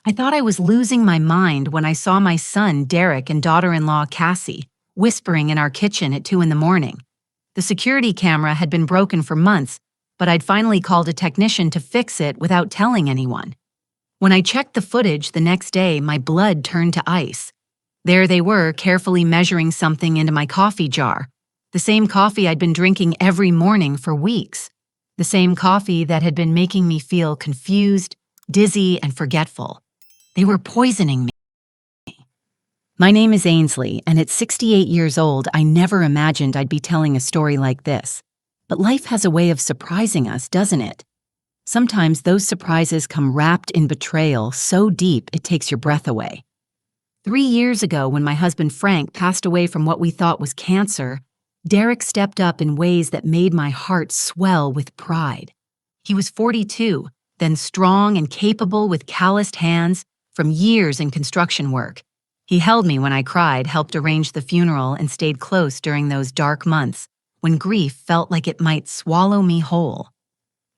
I thought I was losing my mind when I saw my son, Derek, and daughter-in-law, Cassie, whispering in our kitchen at 2 in the morning. The security camera had been broken for months, but I'd finally called a technician to fix it without telling anyone. When I checked the footage the next day, my blood turned to ice. There they were, carefully measuring something into my coffee jar. The same coffee I'd been drinking every morning for weeks. The same coffee that had been making me feel confused, dizzy, and forgetful. They were poisoning me. My name is Ainsley, and at 68 years old, I never imagined I'd be telling a story like this. But life has a way of surprising us, doesn't it? Sometimes those surprises come wrapped in betrayal so deep it takes your breath away. 3 years ago, when my husband Frank passed away from what we thought was cancer, Derek stepped up in ways that made my heart swell with pride. He was 42, then strong and capable with calloused hands from years in construction work. He held me when I cried, helped arrange the funeral, and stayed close during those dark months when grief felt like it might swallow me whole.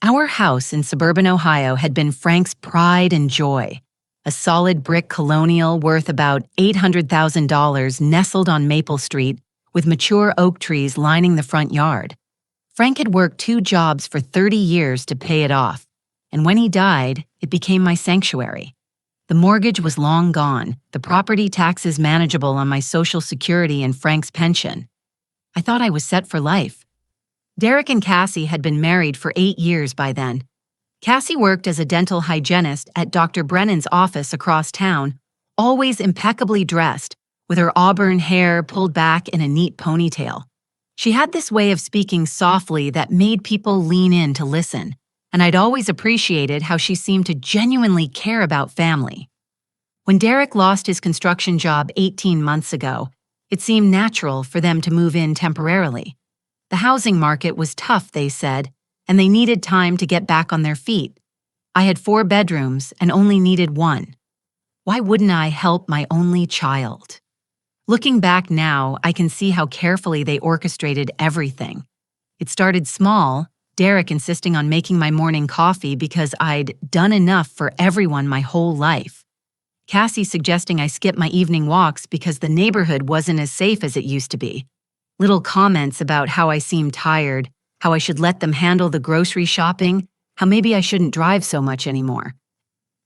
Our house in suburban Ohio had been Frank's pride and joy. A solid brick colonial worth about $800,000 nestled on Maple Street with mature oak trees lining the front yard. Frank had worked 2 jobs for 30 years to pay it off, and when he died, it became my sanctuary. The mortgage was long gone, the property taxes manageable on my Social Security and Frank's pension. I thought I was set for life. Derek and Cassie had been married for 8 years by then. Cassie worked as a dental hygienist at Dr. Brennan's office across town, always impeccably dressed, with her auburn hair pulled back in a neat ponytail. She had this way of speaking softly that made people lean in to listen, and I'd always appreciated how she seemed to genuinely care about family. When Derek lost his construction job 18 months ago, it seemed natural for them to move in temporarily. The housing market was tough, they said, and they needed time to get back on their feet. I had 4 bedrooms and only needed 1. Why wouldn't I help my only child? Looking back now, I can see how carefully they orchestrated everything. It started small, Derek insisting on making my morning coffee because I'd done enough for everyone my whole life. Cassie suggesting I skip my evening walks because the neighborhood wasn't as safe as it used to be. Little comments about how I seemed tired, how I should let them handle the grocery shopping, how maybe I shouldn't drive so much anymore.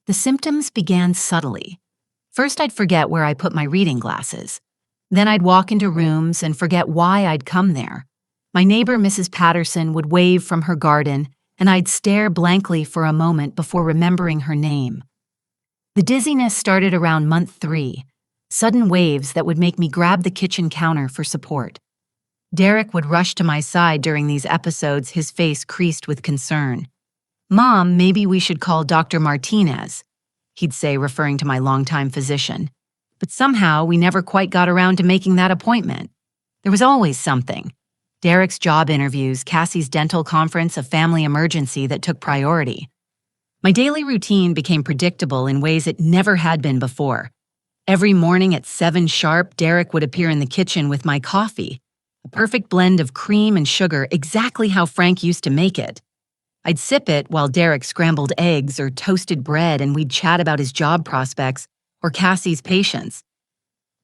The symptoms began subtly. First, I'd forget where I put my reading glasses. Then I'd walk into rooms and forget why I'd come there. My neighbor, Mrs. Patterson, would wave from her garden, and I'd stare blankly for a moment before remembering her name. The dizziness started around month 3, sudden waves that would make me grab the kitchen counter for support. Derek would rush to my side during these episodes, his face creased with concern. "Mom, maybe we should call Dr. Martinez," he'd say, referring to my longtime physician. But somehow we never quite got around to making that appointment. There was always something. Derek's job interviews, Cassie's dental conference, a family emergency that took priority. My daily routine became predictable in ways it never had been before. Every morning at 7 sharp, Derek would appear in the kitchen with my coffee, a perfect blend of cream and sugar, exactly how Frank used to make it. I'd sip it while Derek scrambled eggs or toasted bread, and we'd chat about his job prospects or Cassie's patients.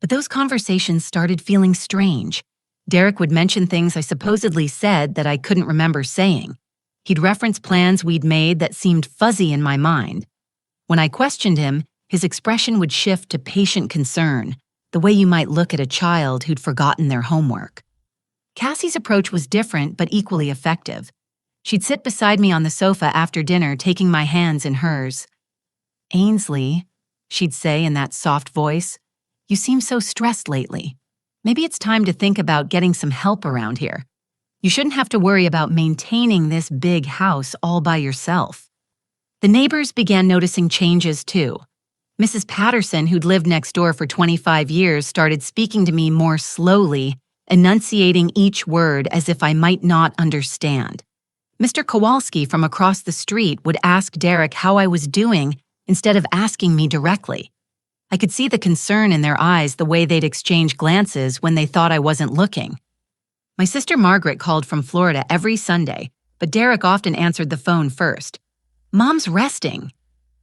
But those conversations started feeling strange. Derek would mention things I supposedly said that I couldn't remember saying. He'd reference plans we'd made that seemed fuzzy in my mind. When I questioned him, his expression would shift to patient concern, the way you might look at a child who'd forgotten their homework. Cassie's approach was different but equally effective. She'd sit beside me on the sofa after dinner, taking my hands in hers. "Ainsley," she'd say in that soft voice, "you seem so stressed lately. Maybe it's time to think about getting some help around here. You shouldn't have to worry about maintaining this big house all by yourself." The neighbors began noticing changes too. Mrs. Patterson, who'd lived next door for 25 years, started speaking to me more slowly, enunciating each word as if I might not understand. Mr. Kowalski from across the street would ask Derek how I was doing instead of asking me directly. I could see the concern in their eyes, the way they'd exchange glances when they thought I wasn't looking. My sister Margaret called from Florida every Sunday, but Derek often answered the phone first. "Mom's resting,"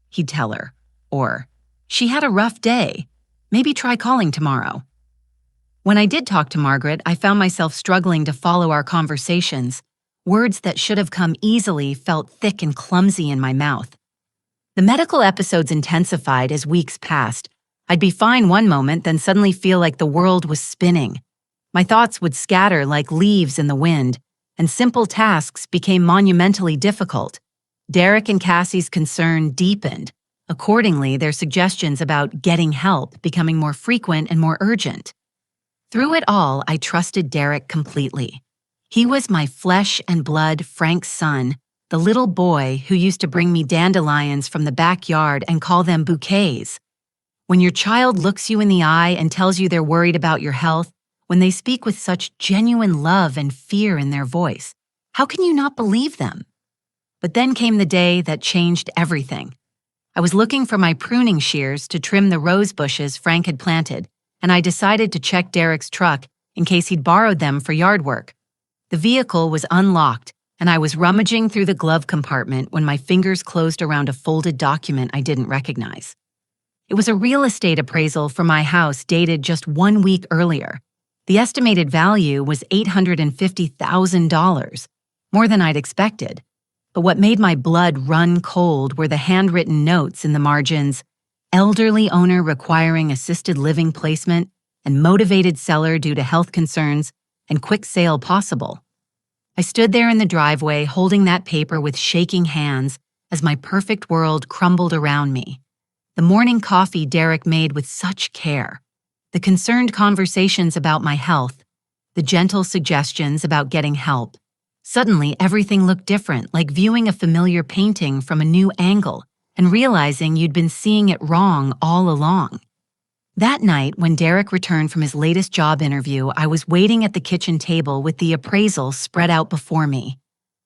he'd tell her, or She had a rough day. Maybe try calling tomorrow. When I did talk to Margaret, I found myself struggling to follow our conversations. Words that should have come easily felt thick and clumsy in my mouth. The medical episodes intensified as weeks passed. I'd be fine one moment, then suddenly feel like the world was spinning. My thoughts would scatter like leaves in the wind, and simple tasks became monumentally difficult. Derek and Cassie's concern deepened. Accordingly, their suggestions about getting help becoming more frequent and more urgent. Through it all, I trusted Derek completely. He was my flesh and blood Frank's son, the little boy who used to bring me dandelions from the backyard and call them bouquets. When your child looks you in the eye and tells you they're worried about your health, when they speak with such genuine love and fear in their voice, how can you not believe them? But then came the day that changed everything. I was looking for my pruning shears to trim the rose bushes Frank had planted, and I decided to check Derek's truck in case he'd borrowed them for yard work. The vehicle was unlocked, and I was rummaging through the glove compartment when my fingers closed around a folded document I didn't recognize. It was a real estate appraisal for my house dated just 1 week earlier. The estimated value was $850,000, more than I'd expected. But what made my blood run cold were the handwritten notes in the margins: elderly owner requiring assisted living placement, and motivated seller due to health concerns, and quick sale possible. I stood there in the driveway holding that paper with shaking hands as my perfect world crumbled around me. The morning coffee Derek made with such care, the concerned conversations about my health, the gentle suggestions about getting help. Suddenly, everything looked different, like viewing a familiar painting from a new angle and realizing you'd been seeing it wrong all along. That night, when Derek returned from his latest job interview, I was waiting at the kitchen table with the appraisal spread out before me.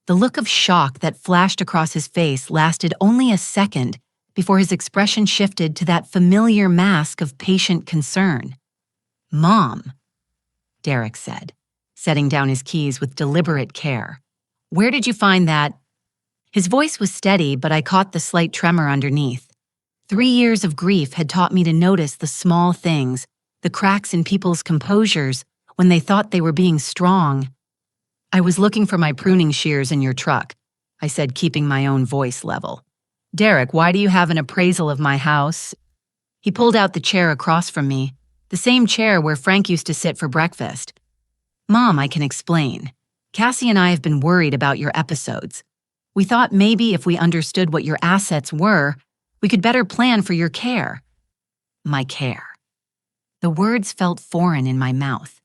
The look of shock that flashed across his face lasted only a second before his expression shifted to that familiar mask of patient concern. "Mom," Derek said, setting down his keys with deliberate care. "Where did you find that?" His voice was steady, but I caught the slight tremor underneath. 3 years of grief had taught me to notice the small things, the cracks in people's composures when they thought they were being strong. "I was looking for my pruning shears in your truck," I said, keeping my own voice level. "Derek, why do you have an appraisal of my house?" He pulled out the chair across from me, the same chair where Frank used to sit for breakfast. "Mom, I can explain. Cassie and I have been worried about your episodes. We thought maybe if we understood what your assets were, we could better plan for your care." My care. The words felt foreign in my mouth.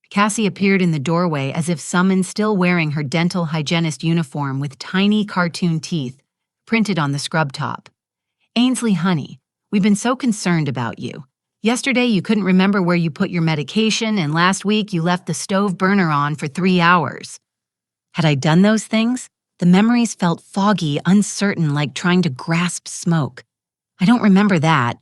Cassie appeared in the doorway as if summoned, still wearing her dental hygienist uniform with tiny cartoon teeth printed on the scrub top. "Ainsley, honey, we've been so concerned about you. Yesterday you couldn't remember where you put your medication, and last week you left the stove burner on for 3 hours. Had I done those things? The memories felt foggy, uncertain, like trying to grasp smoke. "I don't remember that."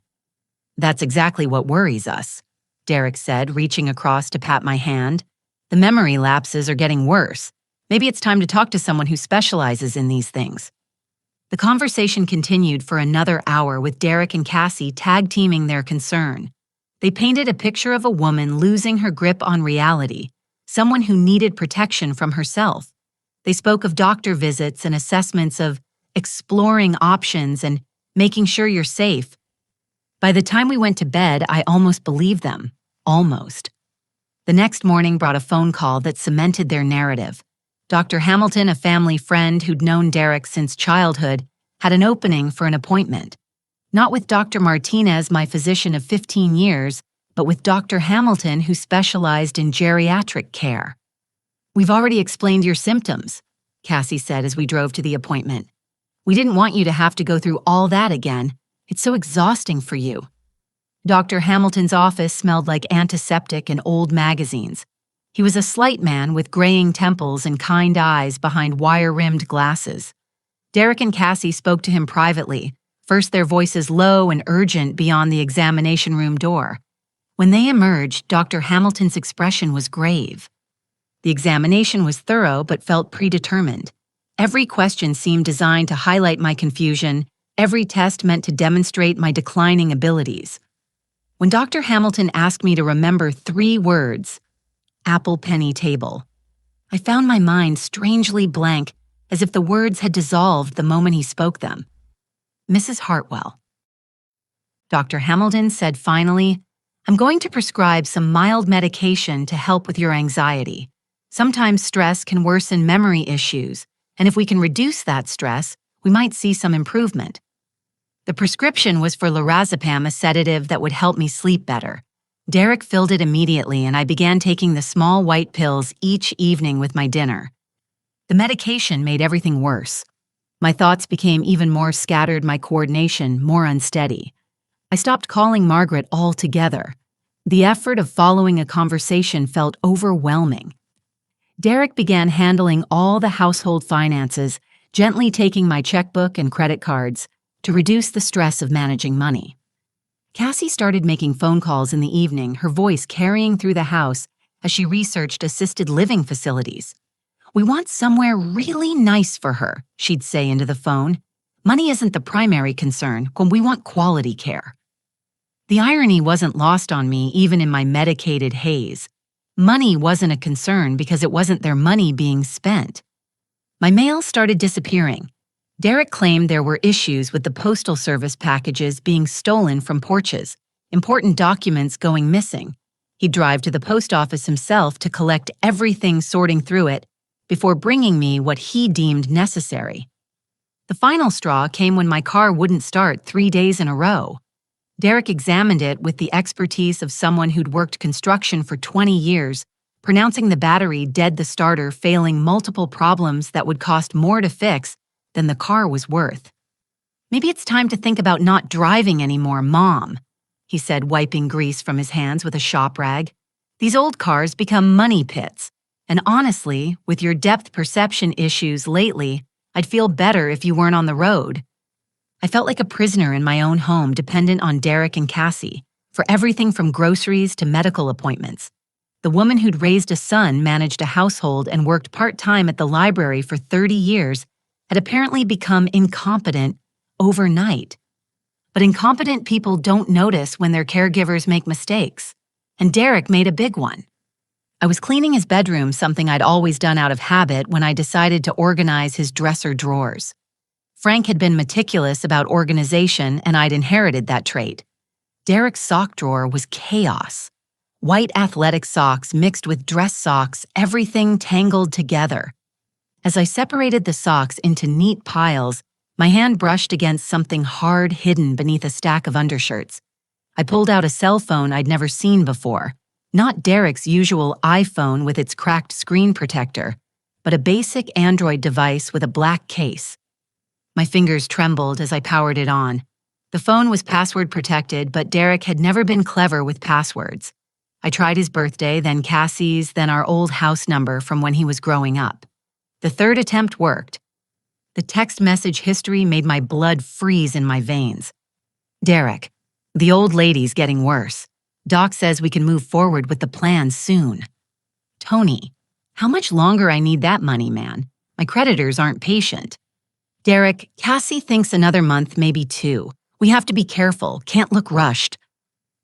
"That's exactly what worries us," Derek said, reaching across to pat my hand. "The memory lapses are getting worse. Maybe it's time to talk to someone who specializes in these things." The conversation continued for another hour with Derek and Cassie tag-teaming their concern. They painted a picture of a woman losing her grip on reality, someone who needed protection from herself. They spoke of doctor visits and assessments, of exploring options and making sure you're safe. By the time we went to bed, I almost believed them. Almost. The next morning brought a phone call that cemented their narrative. Dr. Hamilton, a family friend who'd known Derek since childhood, had an opening for an appointment. Not with Dr. Martinez, my physician of 15 years, but with Dr. Hamilton, who specialized in geriatric care. "We've already explained your symptoms," Cassie said as we drove to the appointment. "We didn't want you to have to go through all that again. It's so exhausting for you." Dr. Hamilton's office smelled like antiseptic and old magazines. He was a slight man with graying temples and kind eyes behind wire-rimmed glasses. Derek and Cassie spoke to him privately, first their voices low and urgent beyond the examination room door. When they emerged, Dr. Hamilton's expression was grave. The examination was thorough but felt predetermined. Every question seemed designed to highlight my confusion every test meant to demonstrate my declining abilities. When Dr. Hamilton asked me to remember 3 words, apple penny table, I found my mind strangely blank, as if the words had dissolved the moment he spoke them. Mrs. Hartwell. Dr. Hamilton said finally, I'm going to prescribe some mild medication to help with your anxiety. Sometimes stress can worsen memory issues, and if we can reduce that stress, we might see some improvement. The prescription was for lorazepam, a sedative that would help me sleep better. Derek filled it immediately, and I began taking the small white pills each evening with my dinner. The medication made everything worse. My thoughts became even more scattered, my coordination more unsteady. I stopped calling Margaret altogether. The effort of following a conversation felt overwhelming. Derek began handling all the household finances, gently taking my checkbook and credit cards to reduce the stress of managing money. Cassie started making phone calls in the evening, her voice carrying through the house as she researched assisted living facilities. We want somewhere really nice for her, she'd say into the phone. Money isn't the primary concern when we want quality care. The irony wasn't lost on me even in my medicated haze. Money wasn't a concern because it wasn't their money being spent. My mail started disappearing. Derek claimed there were issues with the postal service packages being stolen from porches, important documents going missing. He'd drive to the post office himself to collect everything, sorting through it, before bringing me what he deemed necessary. The final straw came when my car wouldn't start 3 days in a row. Derek examined it with the expertise of someone who'd worked construction for 20 years, pronouncing the battery dead, the starter failing multiple problems that would cost more to fix than the car was worth. Maybe it's time to think about not driving anymore, Mom, he said, wiping grease from his hands with a shop rag. These old cars become money pits. And honestly, with your depth perception issues lately, I'd feel better if you weren't on the road. I felt like a prisoner in my own home, dependent on Derek and Cassie, for everything from groceries to medical appointments. The woman who'd raised a son, managed a household, and worked part-time at the library for 30 years had apparently become incompetent overnight. But incompetent people don't notice when their caregivers make mistakes, and Derek made a big one. I was cleaning his bedroom, something I'd always done out of habit, when I decided to organize his dresser drawers. Frank had been meticulous about organization, and I'd inherited that trait. Derek's sock drawer was chaos. White athletic socks mixed with dress socks, everything tangled together. As I separated the socks into neat piles, my hand brushed against something hard hidden beneath a stack of undershirts. I pulled out a cell phone I'd never seen before. Not Derek's usual iPhone with its cracked screen protector, but a basic Android device with a black case. My fingers trembled as I powered it on. The phone was password protected, but Derek had never been clever with passwords. I tried his birthday, then Cassie's, then our old house number from when he was growing up. The 3rd attempt worked. The text message history made my blood freeze in my veins. Derek, the old lady's getting worse. Doc says we can move forward with the plan soon. Tony, how much longer I need that money, man? My creditors aren't patient. Derek, Cassie thinks another month, maybe 2. We have to be careful, can't look rushed.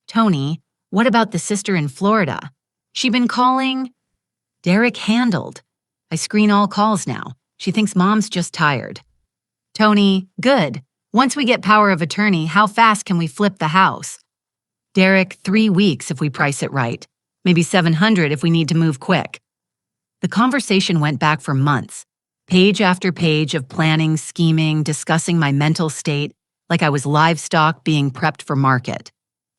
Tony, what about the sister in Florida? She been calling? Derek handled. I screen all calls now. She thinks Mom's just tired. Tony, good. Once we get power of attorney, how fast can we flip the house? Derek, 3 weeks if we price it right. Maybe 700 if we need to move quick. The conversation went back for months. Page after page of planning, scheming, discussing my mental state, like I was livestock being prepped for market.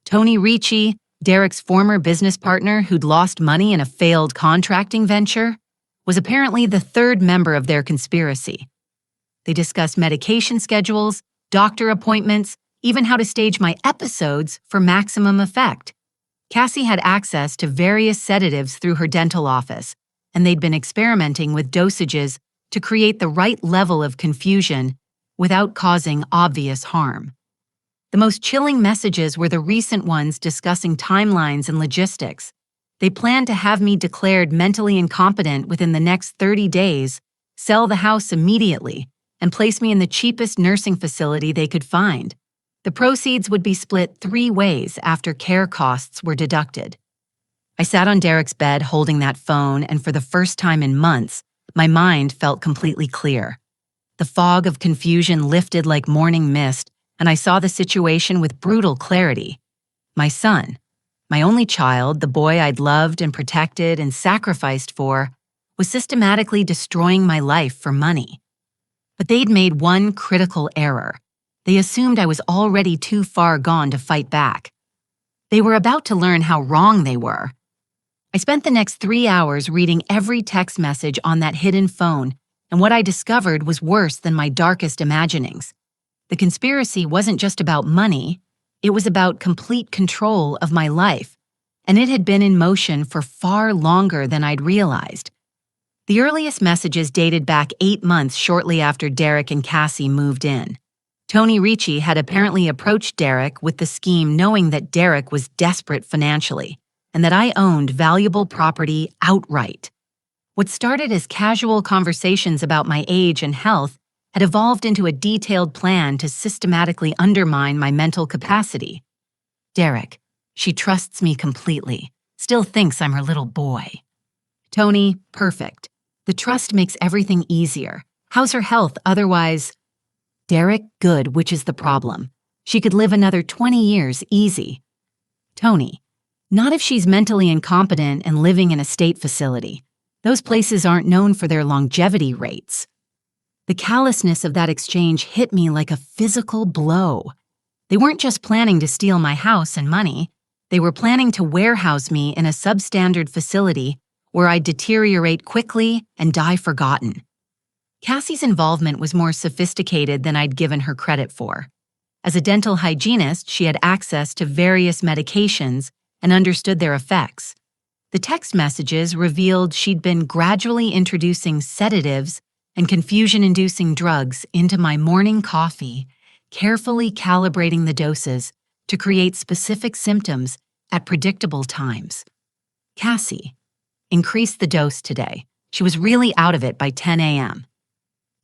Tony Ricci, Derek's former business partner who'd lost money in a failed contracting venture, was apparently the 3rd member of their conspiracy. They discussed medication schedules, doctor appointments, even how to stage my episodes for maximum effect. Cassie had access to various sedatives through her dental office, and they'd been experimenting with dosages to create the right level of confusion without causing obvious harm. The most chilling messages were the recent ones discussing timelines and logistics. They planned to have me declared mentally incompetent within the next 30 days, sell the house immediately, and place me in the cheapest nursing facility they could find. The proceeds would be split 3 ways after care costs were deducted. I sat on Derek's bed holding that phone, and for the first time in months, my mind felt completely clear. The fog of confusion lifted like morning mist, and I saw the situation with brutal clarity. My son, my only child, the boy I'd loved and protected and sacrificed for, was systematically destroying my life for money. But they'd made one critical error. They assumed I was already too far gone to fight back. They were about to learn how wrong they were. I spent the next 3 hours reading every text message on that hidden phone, and what I discovered was worse than my darkest imaginings. The conspiracy wasn't just about money, it was about complete control of my life, and it had been in motion for far longer than I'd realized. The earliest messages dated back 8 months shortly after Derek and Cassie moved in. Tony Ricci had apparently approached Derek with the scheme, knowing that Derek was desperate financially and that I owned valuable property outright. What started as casual conversations about my age and health had evolved into a detailed plan to systematically undermine my mental capacity. Derek, she trusts me completely, still thinks I'm her little boy. Tony, perfect. The trust makes everything easier. How's her health otherwise? Derek, good, which is the problem. She could live another 20 years easy. Tony, not if she's mentally incompetent and living in a state facility. Those places aren't known for their longevity rates. The callousness of that exchange hit me like a physical blow. They weren't just planning to steal my house and money. They were planning to warehouse me in a substandard facility where I'd deteriorate quickly and die forgotten. Cassie's involvement was more sophisticated than I'd given her credit for. As a dental hygienist, she had access to various medications and understood their effects. The text messages revealed she'd been gradually introducing sedatives and confusion-inducing drugs into my morning coffee, carefully calibrating the doses to create specific symptoms at predictable times. Cassie, increased the dose today. She was really out of it by 10 a.m.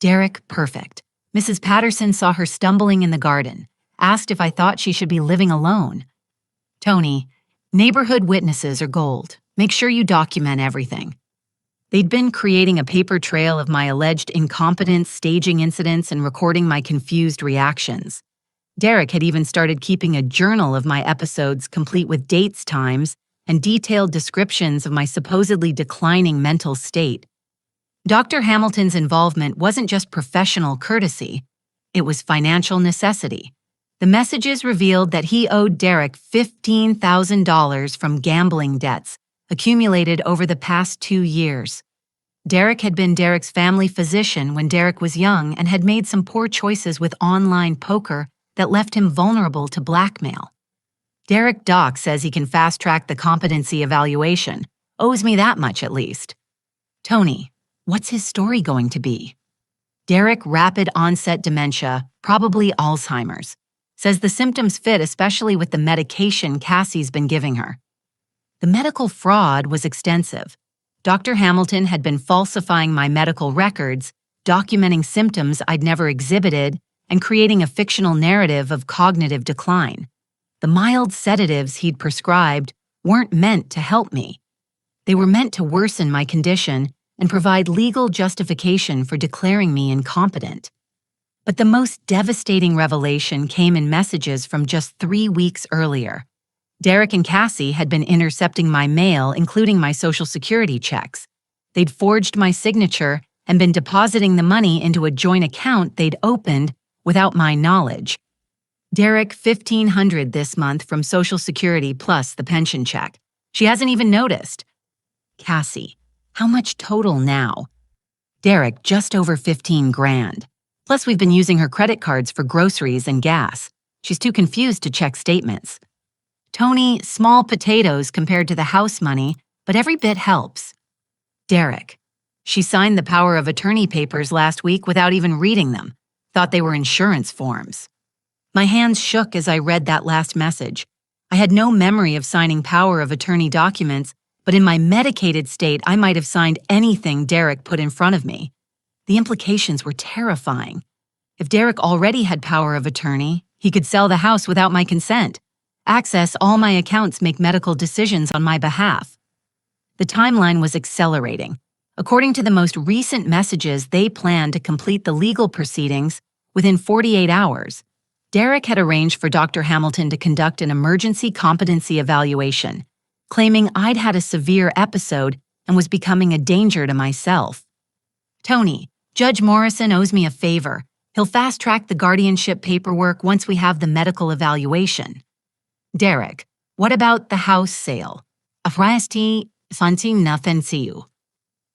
Derek, perfect. Mrs. Patterson saw her stumbling in the garden, asked if I thought she should be living alone. Tony, neighborhood witnesses are gold. Make sure you document everything. They'd been creating a paper trail of my alleged incompetence, staging incidents, and recording my confused reactions. Derek had even started keeping a journal of my episodes, complete with dates, times, and detailed descriptions of my supposedly declining mental state. Dr. Hamilton's involvement wasn't just professional courtesy, it was financial necessity. The messages revealed that he owed Derek $15,000 from gambling debts accumulated over the past 2 years. Derek had been Derek's family physician when Derek was young and had made some poor choices with online poker that left him vulnerable to blackmail. Derek Doc says he can fast-track the competency evaluation. Owes me that much at least. Tony, what's his story going to be? Derek, rapid onset dementia, probably Alzheimer's. Says the symptoms fit, especially with the medication Cassie's been giving her. The medical fraud was extensive. Dr. Hamilton had been falsifying my medical records, documenting symptoms I'd never exhibited, and creating a fictional narrative of cognitive decline. The mild sedatives he'd prescribed weren't meant to help me. They were meant to worsen my condition and provide legal justification for declaring me incompetent. But the most devastating revelation came in messages from just 3 weeks earlier. Derek and Cassie had been intercepting my mail, including my Social Security checks. They'd forged my signature and been depositing the money into a joint account they'd opened without my knowledge. Derek, $1,500 this month from Social Security plus the pension check. She hasn't even noticed. Cassie, how much total now? Derek, just over 15 grand. Plus we've been using her credit cards for groceries and gas. She's too confused to check statements. Tony, small potatoes compared to the house money, but every bit helps. Derek, she signed the power of attorney papers last week without even reading them. Thought they were insurance forms. My hands shook as I read that last message. I had no memory of signing power of attorney documents, but in my medicated state, I might have signed anything Derek put in front of me. The implications were terrifying. If Derek already had power of attorney, he could sell the house without my consent, access all my accounts, make medical decisions on my behalf. The timeline was accelerating. According to the most recent messages, they planned to complete the legal proceedings within 48 hours. Derek had arranged for Dr. Hamilton to conduct an emergency competency evaluation, claiming I'd had a severe episode and was becoming a danger to myself. Tony, Judge Morrison owes me a favor. He'll fast-track the guardianship paperwork once we have the medical evaluation. Derek, what about the house sale? Afrasti santi nothing see you.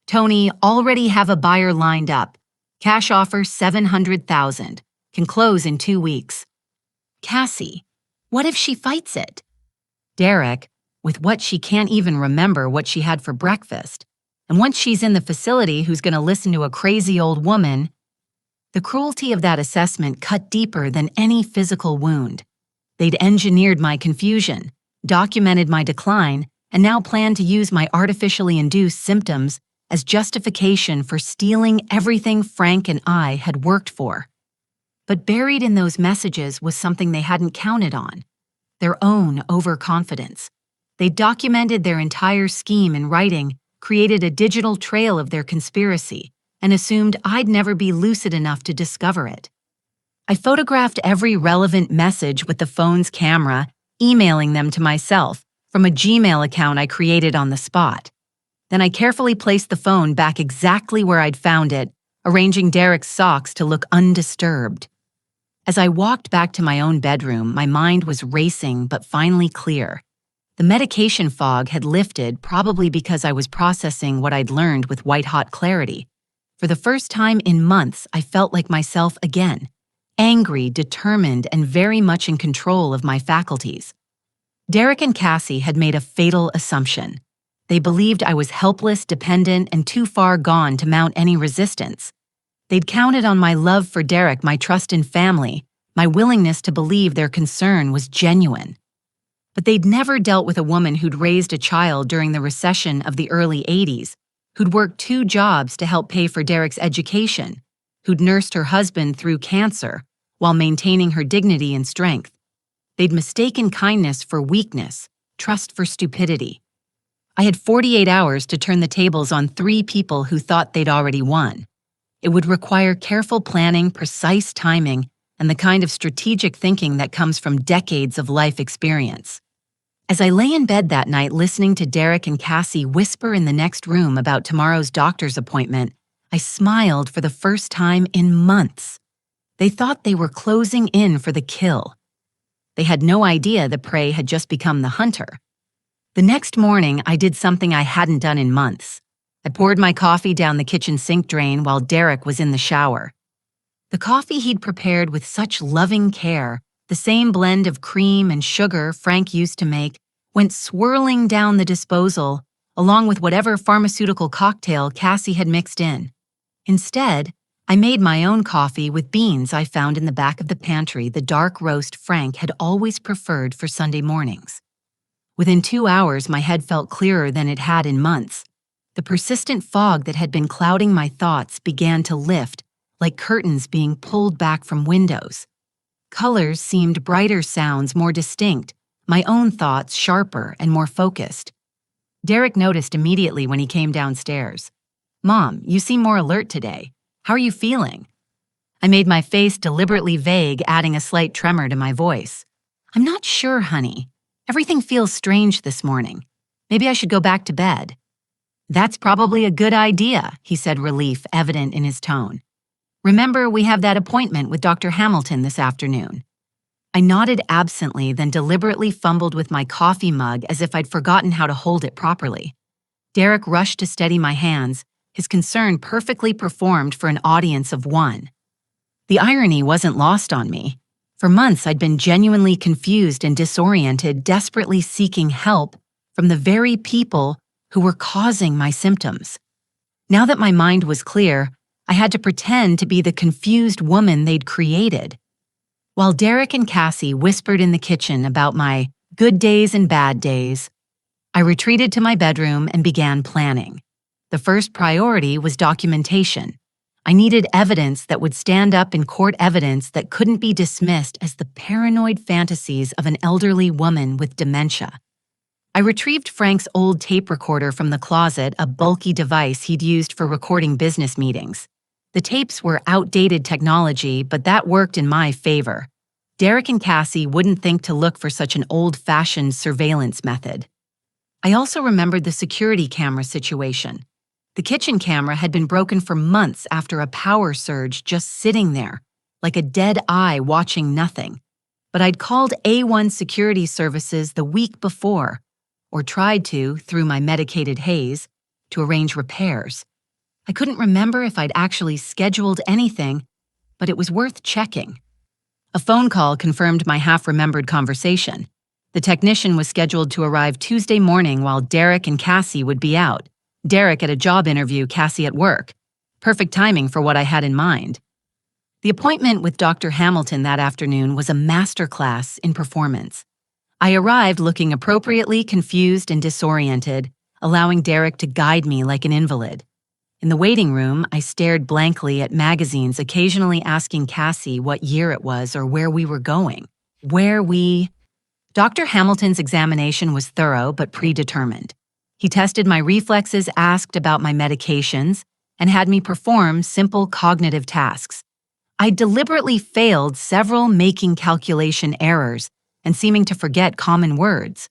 Tony, already have a buyer lined up. Cash offer $700,000. Can close in 2 weeks. Cassie, what if she fights it? Derek, with what she can't even remember what she had for breakfast. And once she's in the facility, who's going to listen to a crazy old woman? The cruelty of that assessment cut deeper than any physical wound. They'd engineered my confusion, documented my decline, and now planned to use my artificially induced symptoms as justification for stealing everything Frank and I had worked for. But buried in those messages was something they hadn't counted on: their own overconfidence. They documented their entire scheme in writing, created a digital trail of their conspiracy, and assumed I'd never be lucid enough to discover it. I photographed every relevant message with the phone's camera, emailing them to myself from a Gmail account I created on the spot. Then I carefully placed the phone back exactly where I'd found it, arranging Derek's socks to look undisturbed. As I walked back to my own bedroom, my mind was racing but finally clear. The medication fog had lifted, probably because I was processing what I'd learned with white-hot clarity. For the first time in months, I felt like myself again, angry, determined, and very much in control of my faculties. Derek and Cassie had made a fatal assumption. They believed I was helpless, dependent, and too far gone to mount any resistance. They'd counted on my love for Derek, my trust in family, my willingness to believe their concern was genuine. But they'd never dealt with a woman who'd raised a child during the recession of the early 80s, who'd worked 2 jobs to help pay for Derek's education, who'd nursed her husband through cancer while maintaining her dignity and strength. They'd mistaken kindness for weakness, trust for stupidity. I had 48 hours to turn the tables on 3 people who thought they'd already won. It would require careful planning, precise timing, and the kind of strategic thinking that comes from decades of life experience. As I lay in bed that night listening to Derek and Cassie whisper in the next room about tomorrow's doctor's appointment, I smiled for the first time in months. They thought they were closing in for the kill. They had no idea the prey had just become the hunter. The next morning, I did something I hadn't done in months. I poured my coffee down the kitchen sink drain while Derek was in the shower. The coffee he'd prepared with such loving care, the same blend of cream and sugar Frank used to make, went swirling down the disposal, along with whatever pharmaceutical cocktail Cassie had mixed in. Instead, I made my own coffee with beans I found in the back of the pantry, the dark roast Frank had always preferred for Sunday mornings. Within 2 hours, my head felt clearer than it had in months. The persistent fog that had been clouding my thoughts began to lift, like curtains being pulled back from windows. Colors seemed brighter, sounds more distinct, my own thoughts sharper and more focused. Derek noticed immediately when he came downstairs. "Mom, you seem more alert today. How are you feeling?" I made my face deliberately vague, adding a slight tremor to my voice. "I'm not sure, honey. Everything feels strange this morning. Maybe I should go back to bed." "That's probably a good idea," he said, relief evident in his tone. "Remember, we have that appointment with Dr. Hamilton this afternoon." I nodded absently, then deliberately fumbled with my coffee mug as if I'd forgotten how to hold it properly. Derek rushed to steady my hands, his concern perfectly performed for an audience of 1. The irony wasn't lost on me. For months, I'd been genuinely confused and disoriented, desperately seeking help from the very people who were causing my symptoms. Now that my mind was clear, I had to pretend to be the confused woman they'd created. While Derek and Cassie whispered in the kitchen about my good days and bad days, I retreated to my bedroom and began planning. The first priority was documentation. I needed evidence that would stand up in court, evidence that couldn't be dismissed as the paranoid fantasies of an elderly woman with dementia. I retrieved Frank's old tape recorder from the closet, a bulky device he'd used for recording business meetings. The tapes were outdated technology, but that worked in my favor. Derek and Cassie wouldn't think to look for such an old-fashioned surveillance method. I also remembered the security camera situation. The kitchen camera had been broken for months after a power surge, just sitting there, like a dead eye watching nothing. But I'd called A1 Security Services the week before, or tried to, through my medicated haze, to arrange repairs. I couldn't remember if I'd actually scheduled anything, but it was worth checking. A phone call confirmed my half-remembered conversation. The technician was scheduled to arrive Tuesday morning while Derek and Cassie would be out. Derek at a job interview, Cassie at work. Perfect timing for what I had in mind. The appointment with Dr. Hamilton that afternoon was a masterclass in performance. I arrived looking appropriately confused and disoriented, allowing Derek to guide me like an invalid. In the waiting room, I stared blankly at magazines, occasionally asking Cassie what year it was or where we were going. Dr. Hamilton's examination was thorough but predetermined. He tested my reflexes, asked about my medications, and had me perform simple cognitive tasks. I deliberately failed several, making calculation errors and seeming to forget common words.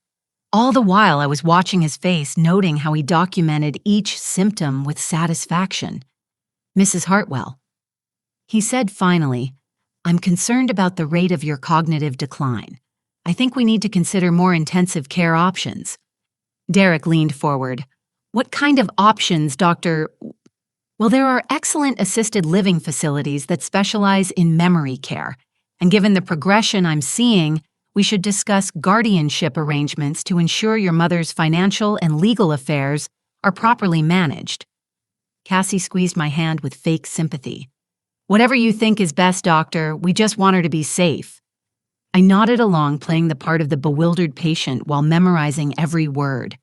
All the while I was watching his face, noting how he documented each symptom with satisfaction. "Mrs. Hartwell," he said finally, "I'm concerned about the rate of your cognitive decline. I think we need to consider more intensive care options." Derek leaned forward. "What kind of options, Doctor?" "Well, there are excellent assisted living facilities that specialize in memory care, and given the progression I'm seeing, we should discuss guardianship arrangements to ensure your mother's financial and legal affairs are properly managed." Cassie squeezed my hand with fake sympathy. "Whatever you think is best, Doctor. We just want her to be safe." I nodded along, playing the part of the bewildered patient while memorizing every word.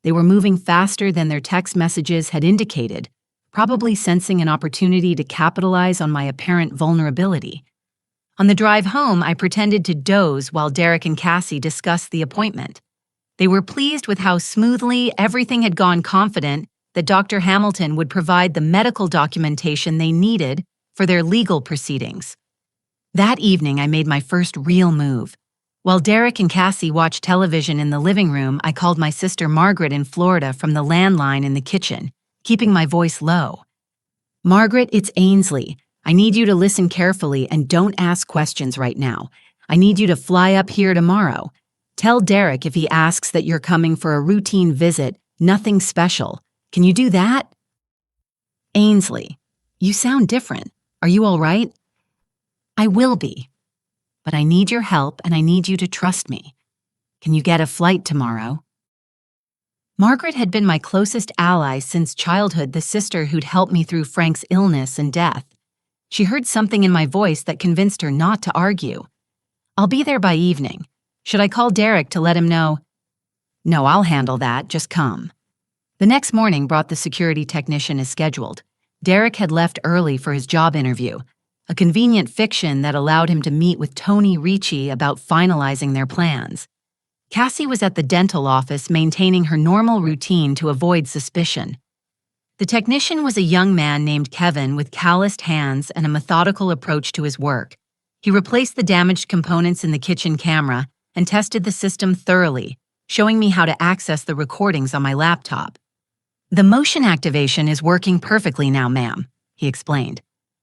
They were moving faster than their text messages had indicated, probably sensing an opportunity to capitalize on my apparent vulnerability. On the drive home, I pretended to doze while Derek and Cassie discussed the appointment. They were pleased with how smoothly everything had gone, confident that Dr. Hamilton would provide the medical documentation they needed for their legal proceedings. That evening, I made my first real move. While Derek and Cassie watched television in the living room, I called my sister Margaret in Florida from the landline in the kitchen, keeping my voice low. "Margaret, it's Ainsley. I need you to listen carefully and don't ask questions right now. I need you to fly up here tomorrow. Tell Derek if he asks that you're coming for a routine visit, nothing special. Can you do that?" "Ainsley, you sound different. Are you all right?" "I will be. But I need your help and I need you to trust me. Can you get a flight tomorrow?" Margaret had been my closest ally since childhood, the sister who'd helped me through Frank's illness and death. She heard something in my voice that convinced her not to argue. "I'll be there by evening. Should I call Derek to let him know?" "No, I'll handle that. Just come." The next morning brought the security technician as scheduled. Derek had left early for his job interview, a convenient fiction that allowed him to meet with Tony Ricci about finalizing their plans. Cassie was at the dental office maintaining her normal routine to avoid suspicion. The technician was a young man named Kevin with calloused hands and a methodical approach to his work. He replaced the damaged components in the kitchen camera and tested the system thoroughly, showing me how to access the recordings on my laptop. "The motion activation is working perfectly now, ma'am," he explained.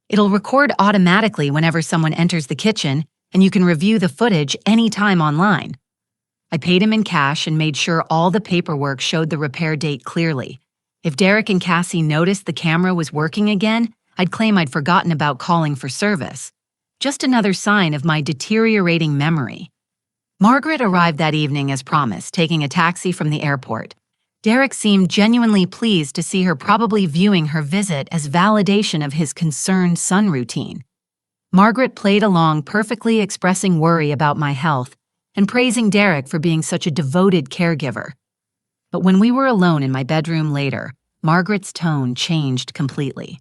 "It'll record automatically whenever someone enters the kitchen, and you can review the footage anytime online." I paid him in cash and made sure all the paperwork showed the repair date clearly. If Derek and Cassie noticed the camera was working again, I'd claim I'd forgotten about calling for service. Just another sign of my deteriorating memory. Margaret arrived that evening as promised, taking a taxi from the airport. Derek seemed genuinely pleased to see her, probably viewing her visit as validation of his concerned son routine. Margaret played along, perfectly expressing worry about my health and praising Derek for being such a devoted caregiver. But when we were alone in my bedroom later, Margaret's tone changed completely.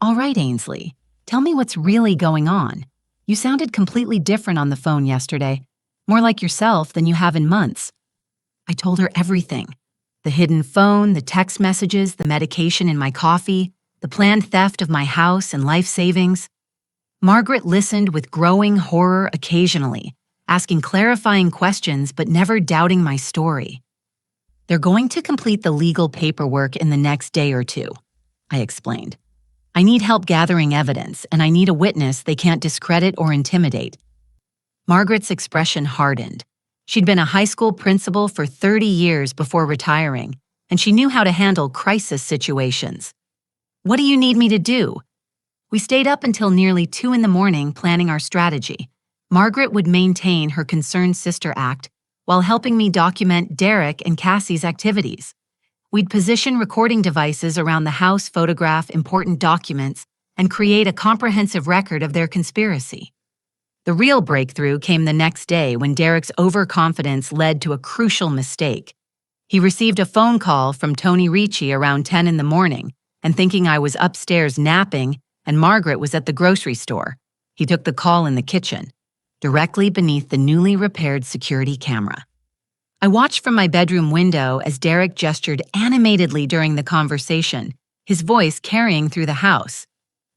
All right, Ainsley, tell me what's really going on. You sounded completely different on the phone yesterday, more like yourself than you have in months. I told her everything. The hidden phone, the text messages, the medication in my coffee, the planned theft of my house and life savings. Margaret listened with growing horror occasionally, asking clarifying questions but never doubting my story. They're going to complete the legal paperwork in the next day or two, I explained. I need help gathering evidence, and I need a witness they can't discredit or intimidate. Margaret's expression hardened. She'd been a high school principal for 30 years before retiring, and she knew how to handle crisis situations. What do you need me to do? We stayed up until nearly 2 in the morning planning our strategy. Margaret would maintain her concerned sister act while helping me document Derek and Cassie's activities. We'd position recording devices around the house, photograph important documents, and create a comprehensive record of their conspiracy. The real breakthrough came the next day when Derek's overconfidence led to a crucial mistake. He received a phone call from Tony Ricci around 10 in the morning, and thinking I was upstairs napping and Margaret was at the grocery store, he took the call in the kitchen, directly beneath the newly repaired security camera. I watched from my bedroom window as Derek gestured animatedly during the conversation, his voice carrying through the house.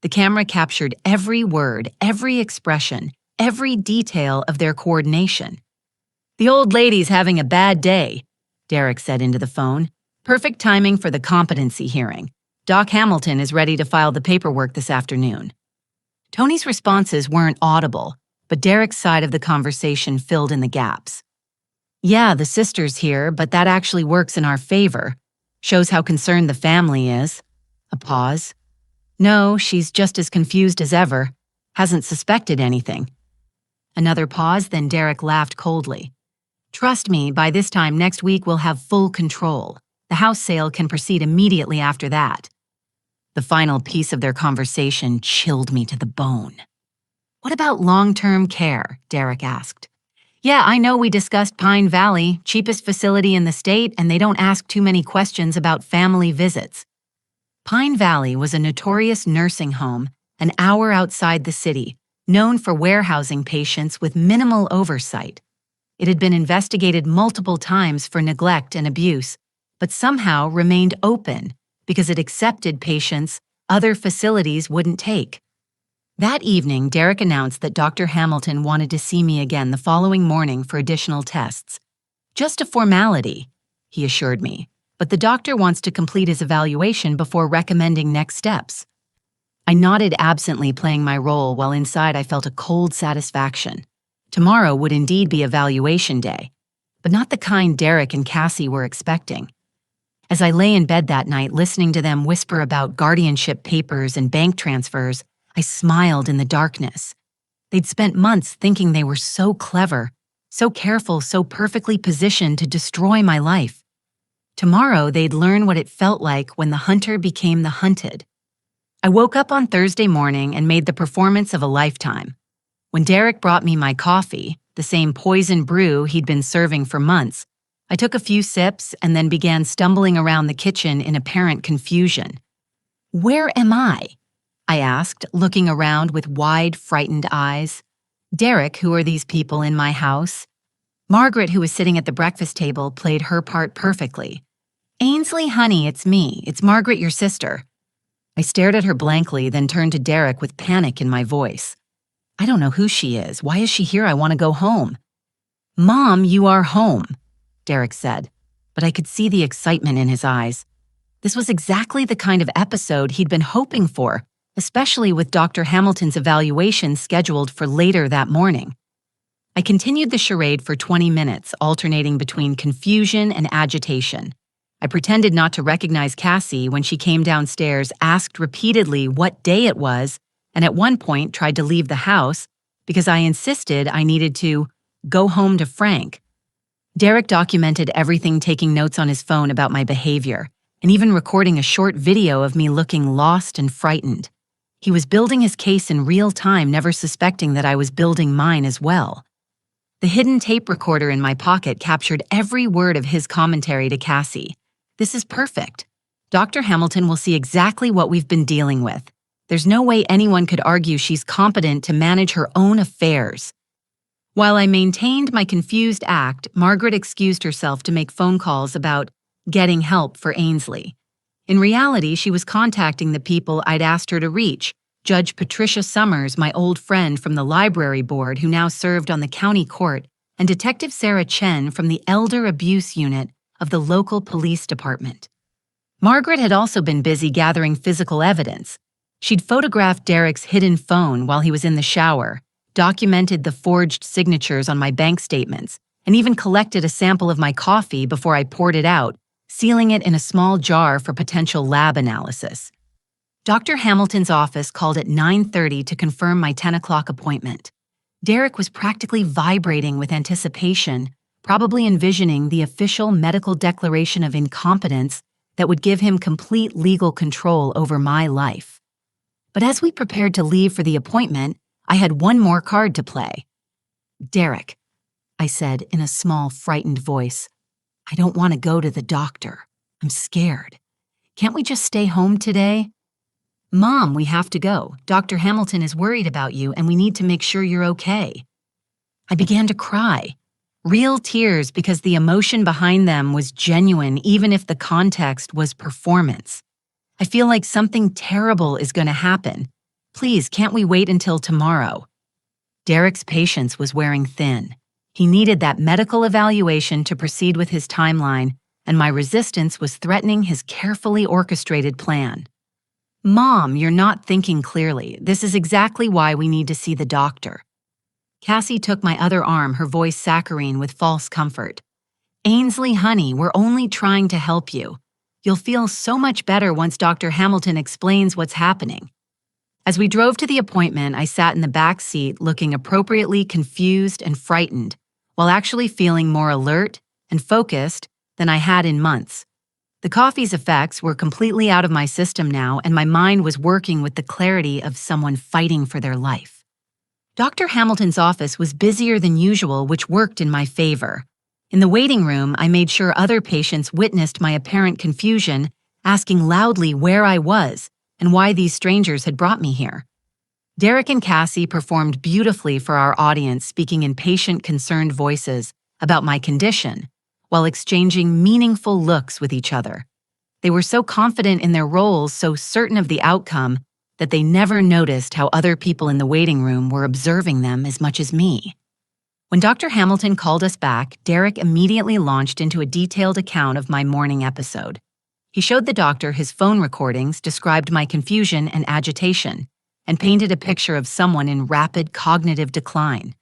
The camera captured every word, every expression, every detail of their coordination. "The old lady's having a bad day," Derek said into the phone. "Perfect timing for the competency hearing. Doc Hamilton is ready to file the paperwork this afternoon." Tony's responses weren't audible, but Derek's side of the conversation filled in the gaps. "Yeah, the sister's here, but that actually works in our favor. Shows how concerned the family is." A pause. "No, she's just as confused as ever. Hasn't suspected anything." Another pause, then Derek laughed coldly. "Trust me, by this time next week we'll have full control. The house sale can proceed immediately after that." The final piece of their conversation chilled me to the bone. "What about long-term care?" Derek asked. "Yeah, I know we discussed Pine Valley, cheapest facility in the state, and they don't ask too many questions about family visits." Pine Valley was a notorious nursing home an hour outside the city, known for warehousing patients with minimal oversight. It had been investigated multiple times for neglect and abuse, but somehow remained open because it accepted patients other facilities wouldn't take. That evening, Derek announced that Dr. Hamilton wanted to see me again the following morning for additional tests. "Just a formality," he assured me, "but the doctor wants to complete his evaluation before recommending next steps." I nodded absently, playing my role, while inside I felt a cold satisfaction. Tomorrow would indeed be evaluation day, but not the kind Derek and Cassie were expecting. As I lay in bed that night listening to them whisper about guardianship papers and bank transfers, I smiled in the darkness. They'd spent months thinking they were so clever, so careful, so perfectly positioned to destroy my life. Tomorrow they'd learn what it felt like when the hunter became the hunted. I woke up on Thursday morning and made the performance of a lifetime. When Derek brought me my coffee, the same poison brew he'd been serving for months, I took a few sips and then began stumbling around the kitchen in apparent confusion. "Where am I?" I asked, looking around with wide, frightened eyes. Derek, who are these people in my house? Margaret, who was sitting at the breakfast table, played her part perfectly. "Ainsley, honey, it's me. It's Margaret, your sister." I stared at her blankly, then turned to Derek with panic in my voice. "I don't know who she is. Why is she here? I want to go home." "Mom, you are home," Derek said, but I could see the excitement in his eyes. This was exactly the kind of episode he'd been hoping for, especially with Dr. Hamilton's evaluation scheduled for later that morning. I continued the charade for 20 minutes, alternating between confusion and agitation. I pretended not to recognize Cassie when she came downstairs, asked repeatedly what day it was, and at one point tried to leave the house because I insisted I needed to go home to Frank. Derek documented everything, taking notes on his phone about my behavior, and even recording a short video of me looking lost and frightened. He was building his case in real time, never suspecting that I was building mine as well. The hidden tape recorder in my pocket captured every word of his commentary to Cassie. "This is perfect. Dr. Hamilton will see exactly what we've been dealing with. There's no way anyone could argue she's competent to manage her own affairs. While I maintained my confused act, Margaret excused herself to make phone calls about getting help for Ainsley. In reality, she was contacting the people I'd asked her to reach: Judge Patricia Summers, my old friend from the library board who now served on the county court, and Detective Sarah Chen from the Elder Abuse Unit of the local police department. Margaret had also been busy gathering physical evidence. She'd photographed Derek's hidden phone while he was in the shower, documented the forged signatures on my bank statements, and even collected a sample of my coffee before I poured it out, sealing it in a small jar for potential lab analysis. Dr. Hamilton's office called at 9:30 to confirm my 10 o'clock appointment. Derek was practically vibrating with anticipation, probably envisioning the official medical declaration of incompetence that would give him complete legal control over my life. But as we prepared to leave for the appointment, I had one more card to play. "Derek," I said in a small, frightened voice, "I don't want to go to the doctor. I'm scared. Can't we just stay home today?" "Mom, we have to go. Dr. Hamilton is worried about you and we need to make sure you're okay." I began to cry. Real tears, because the emotion behind them was genuine even if the context was performance. "I feel like something terrible is going to happen. Please, can't we wait until tomorrow?" Derek's patience was wearing thin. He needed that medical evaluation to proceed with his timeline, and my resistance was threatening his carefully orchestrated plan. "Mom, you're not thinking clearly. This is exactly why we need to see the doctor." Cassie took my other arm, her voice saccharine with false comfort. "Ainsley, honey, we're only trying to help you. You'll feel so much better once Dr. Hamilton explains what's happening." As we drove to the appointment, I sat in the back seat looking appropriately confused and frightened, while actually feeling more alert and focused than I had in months. The coffee's effects were completely out of my system now, and my mind was working with the clarity of someone fighting for their life. Dr. Hamilton's office was busier than usual, which worked in my favor. In the waiting room, I made sure other patients witnessed my apparent confusion, asking loudly where I was and why these strangers had brought me here. Derek and Cassie performed beautifully for our audience, speaking in patient, concerned voices about my condition, while exchanging meaningful looks with each other. They were so confident in their roles, so certain of the outcome, that they never noticed how other people in the waiting room were observing them as much as me. When Dr. Hamilton called us back, Derek immediately launched into a detailed account of my morning episode. He showed the doctor his phone recordings, described my confusion and agitation, and painted a picture of someone in rapid cognitive decline.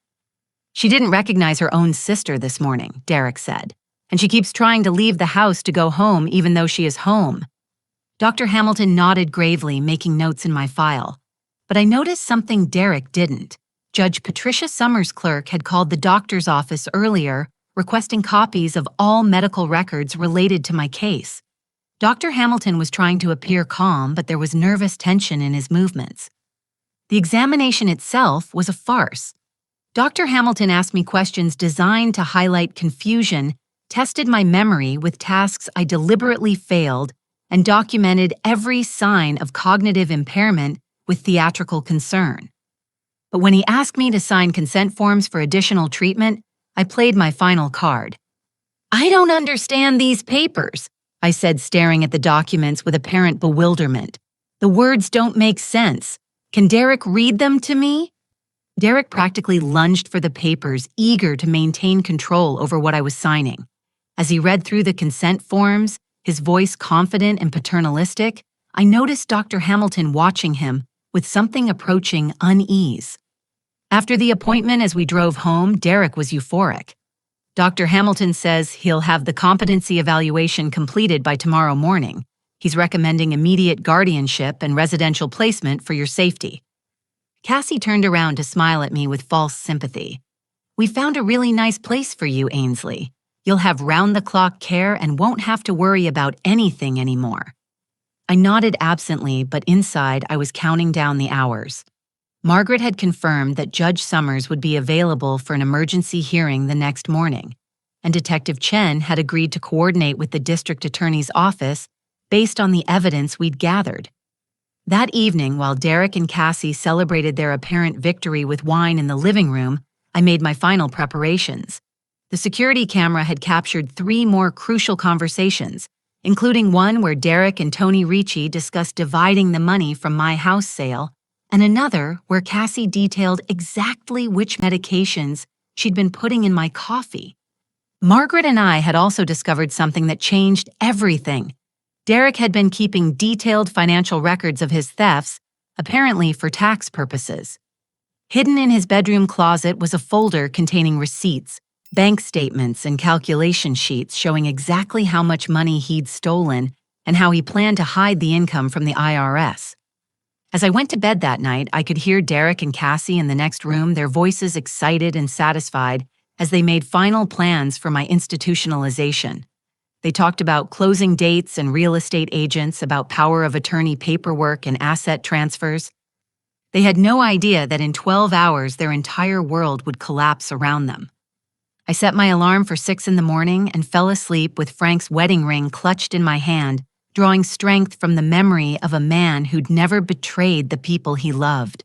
"She didn't recognize her own sister this morning," Derek said, "and she keeps trying to leave the house to go home even though she is home." Dr. Hamilton nodded gravely, making notes in my file. But I noticed something Derek didn't. Judge Patricia Summers' clerk had called the doctor's office earlier, requesting copies of all medical records related to my case. Dr. Hamilton was trying to appear calm, but there was nervous tension in his movements. The examination itself was a farce. Dr. Hamilton asked me questions designed to highlight confusion, tested my memory with tasks I deliberately failed, and documented every sign of cognitive impairment with theatrical concern. But when he asked me to sign consent forms for additional treatment, I played my final card. "I don't understand these papers," I said, staring at the documents with apparent bewilderment. "The words don't make sense. Can Derek read them to me?" Derek practically lunged for the papers, eager to maintain control over what I was signing. As he read through the consent forms, his voice confident and paternalistic, I noticed Dr. Hamilton watching him with something approaching unease. After the appointment, as we drove home, Derek was euphoric. "Dr. Hamilton says he'll have the competency evaluation completed by tomorrow morning. He's recommending immediate guardianship and residential placement for your safety." Cassie turned around to smile at me with false sympathy. "We found a really nice place for you, Ainsley. You'll have round-the-clock care and won't have to worry about anything anymore." I nodded absently, but inside I was counting down the hours. Margaret had confirmed that Judge Summers would be available for an emergency hearing the next morning, and Detective Chen had agreed to coordinate with the district attorney's office based on the evidence we'd gathered. That evening, while Derek and Cassie celebrated their apparent victory with wine in the living room, I made my final preparations. The security camera had captured 3 more crucial conversations, including one where Derek and Tony Ricci discussed dividing the money from my house sale, and another where Cassie detailed exactly which medications she'd been putting in my coffee. Margaret and I had also discovered something that changed everything. Derek had been keeping detailed financial records of his thefts, apparently for tax purposes. Hidden in his bedroom closet was a folder containing receipts, bank statements, and calculation sheets showing exactly how much money he'd stolen and how he planned to hide the income from the IRS. As I went to bed that night, I could hear Derek and Cassie in the next room, their voices excited and satisfied as they made final plans for my institutionalization. They talked about closing dates and real estate agents, about power of attorney paperwork and asset transfers. They had no idea that in 12 hours their entire world would collapse around them. I set my alarm for 6 in the morning and fell asleep with Frank's wedding ring clutched in my hand, drawing strength from the memory of a man who'd never betrayed the people he loved.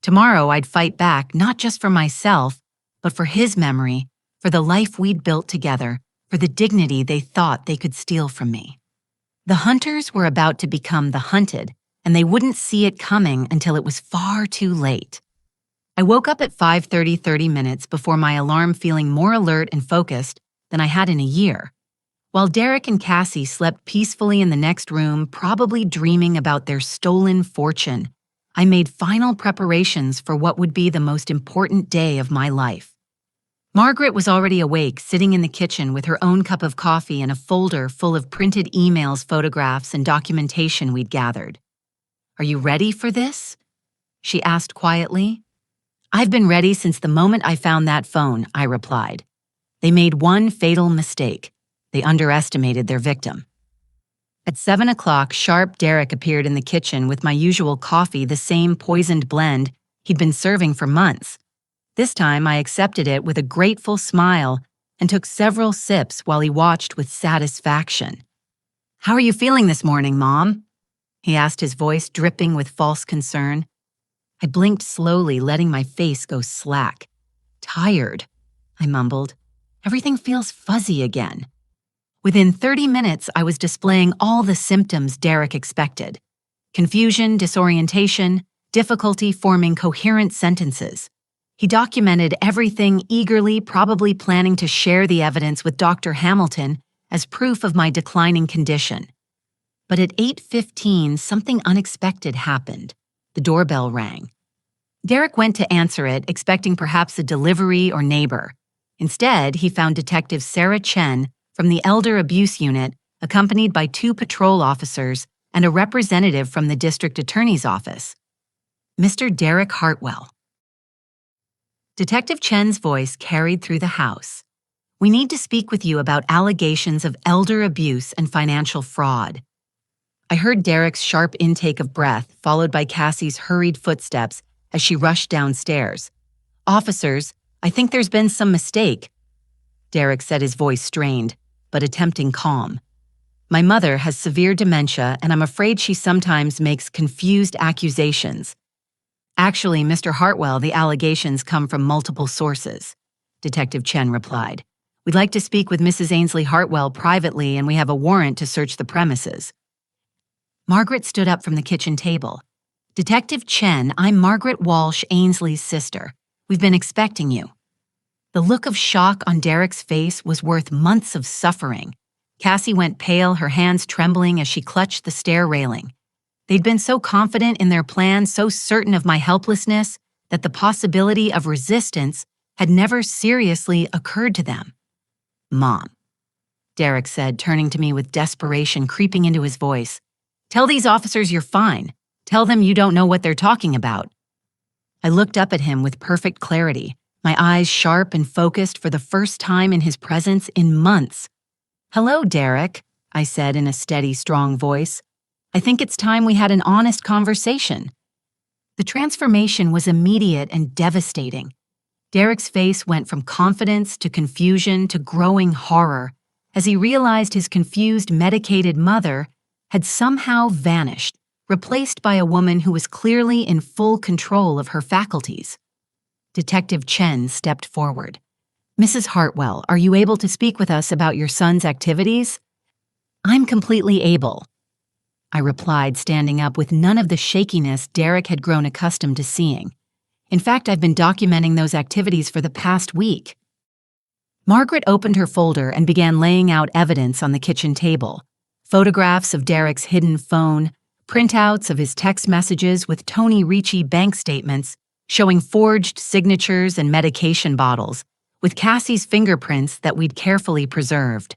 Tomorrow I'd fight back, not just for myself, but for his memory, for the life we'd built together, for the dignity they thought they could steal from me. The hunters were about to become the hunted, and they wouldn't see it coming until it was far too late. I woke up at 5:30, 30 minutes before my alarm, feeling more alert and focused than I had in a year. While Derek and Cassie slept peacefully in the next room, probably dreaming about their stolen fortune, I made final preparations for what would be the most important day of my life. Margaret was already awake, sitting in the kitchen with her own cup of coffee and a folder full of printed emails, photographs, and documentation we'd gathered. "Are you ready for this?" she asked quietly. "I've been ready since the moment I found that phone," I replied. They made one fatal mistake. They underestimated their victim. At 7 o'clock sharp, Derek appeared in the kitchen with my usual coffee, the same poisoned blend he'd been serving for months. This time I accepted it with a grateful smile and took several sips while he watched with satisfaction. "How are you feeling this morning, Mom?" he asked, his voice dripping with false concern. I blinked slowly, letting my face go slack. "Tired," I mumbled. "Everything feels fuzzy again." Within 30 minutes, I was displaying all the symptoms Derek expected: confusion, disorientation, difficulty forming coherent sentences. He documented everything eagerly, probably planning to share the evidence with Dr. Hamilton as proof of my declining condition. But at 8:15, something unexpected happened. The doorbell rang. Derek went to answer it, expecting perhaps a delivery or neighbor. Instead, he found Detective Sarah Chen from the Elder Abuse Unit, accompanied by 2 patrol officers and a representative from the district attorney's office. "Mr. Derek Hartwell." Detective Chen's voice carried through the house. "We need to speak with you about allegations of elder abuse and financial fraud." I heard Derek's sharp intake of breath, followed by Cassie's hurried footsteps as she rushed downstairs. "Officers, I think there's been some mistake," Derek said, his voice strained, but attempting calm. "My mother has severe dementia, and I'm afraid she sometimes makes confused accusations." "Actually, Mr. Hartwell, the allegations come from multiple sources," Detective Chen replied. "We'd like to speak with Mrs. Ainsley Hartwell privately, and we have a warrant to search the premises." Margaret stood up from the kitchen table. "Detective Chen, I'm Margaret Walsh, Ainsley's sister. We've been expecting you." The look of shock on Derek's face was worth months of suffering. Cassie went pale, her hands trembling as she clutched the stair railing. They'd been so confident in their plan, so certain of my helplessness, that the possibility of resistance had never seriously occurred to them. "Mom," Derek said, turning to me with desperation creeping into his voice. "Tell these officers you're fine. Tell them you don't know what they're talking about." I looked up at him with perfect clarity, my eyes sharp and focused for the first time in his presence in months. "Hello, Derek," I said in a steady, strong voice. "I think it's time we had an honest conversation." The transformation was immediate and devastating. Derek's face went from confidence to confusion to growing horror as he realized his confused, medicated mother had somehow vanished, replaced by a woman who was clearly in full control of her faculties. Detective Chen stepped forward. "Mrs. Hartwell, are you able to speak with us about your son's activities?" "I'm completely able," I replied, standing up with none of the shakiness Derek had grown accustomed to seeing. "In fact, I've been documenting those activities for the past week." Margaret opened her folder and began laying out evidence on the kitchen table. Photographs of Derek's hidden phone, printouts of his text messages with Tony Ricci bank statements showing forged signatures and medication bottles, with Cassie's fingerprints that we'd carefully preserved.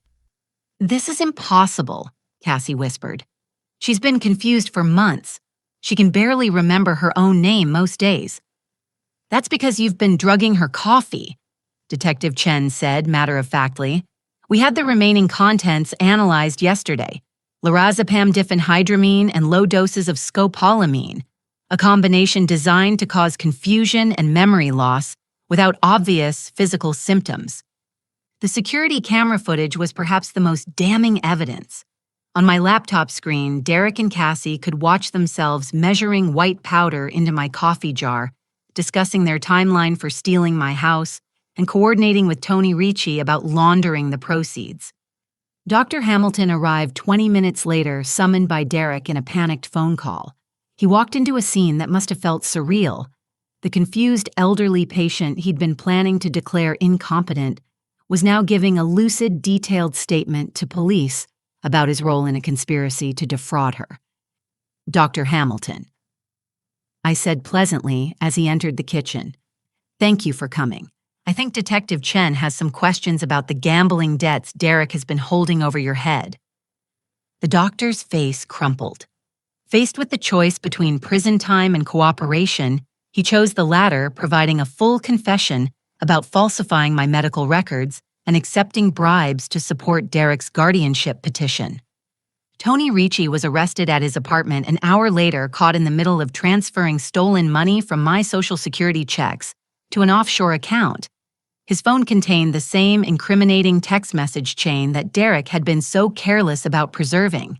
"This is impossible," Cassie whispered. "She's been confused for months. She can barely remember her own name most days." "That's because you've been drugging her coffee," Detective Chen said matter-of-factly. "We had the remaining contents analyzed yesterday. Lorazepam diphenhydramine and low doses of scopolamine, a combination designed to cause confusion and memory loss without obvious physical symptoms." The security camera footage was perhaps the most damning evidence. On my laptop screen, Derek and Cassie could watch themselves measuring white powder into my coffee jar, discussing their timeline for stealing my house, and coordinating with Tony Ricci about laundering the proceeds. Dr. Hamilton arrived 20 minutes later, summoned by Derek in a panicked phone call. He walked into a scene that must have felt surreal. The confused elderly patient he'd been planning to declare incompetent was now giving a lucid, detailed statement to police about his role in a conspiracy to defraud her. "Dr. Hamilton," I said pleasantly as he entered the kitchen. "Thank you for coming. I think Detective Chen has some questions about the gambling debts Derek has been holding over your head." The doctor's face crumpled. Faced with the choice between prison time and cooperation, he chose the latter, providing a full confession about falsifying my medical records and accepting bribes to support Derek's guardianship petition. Tony Ricci was arrested at his apartment an hour later, caught in the middle of transferring stolen money from my Social Security checks to an offshore account. His phone contained the same incriminating text message chain that Derek had been so careless about preserving.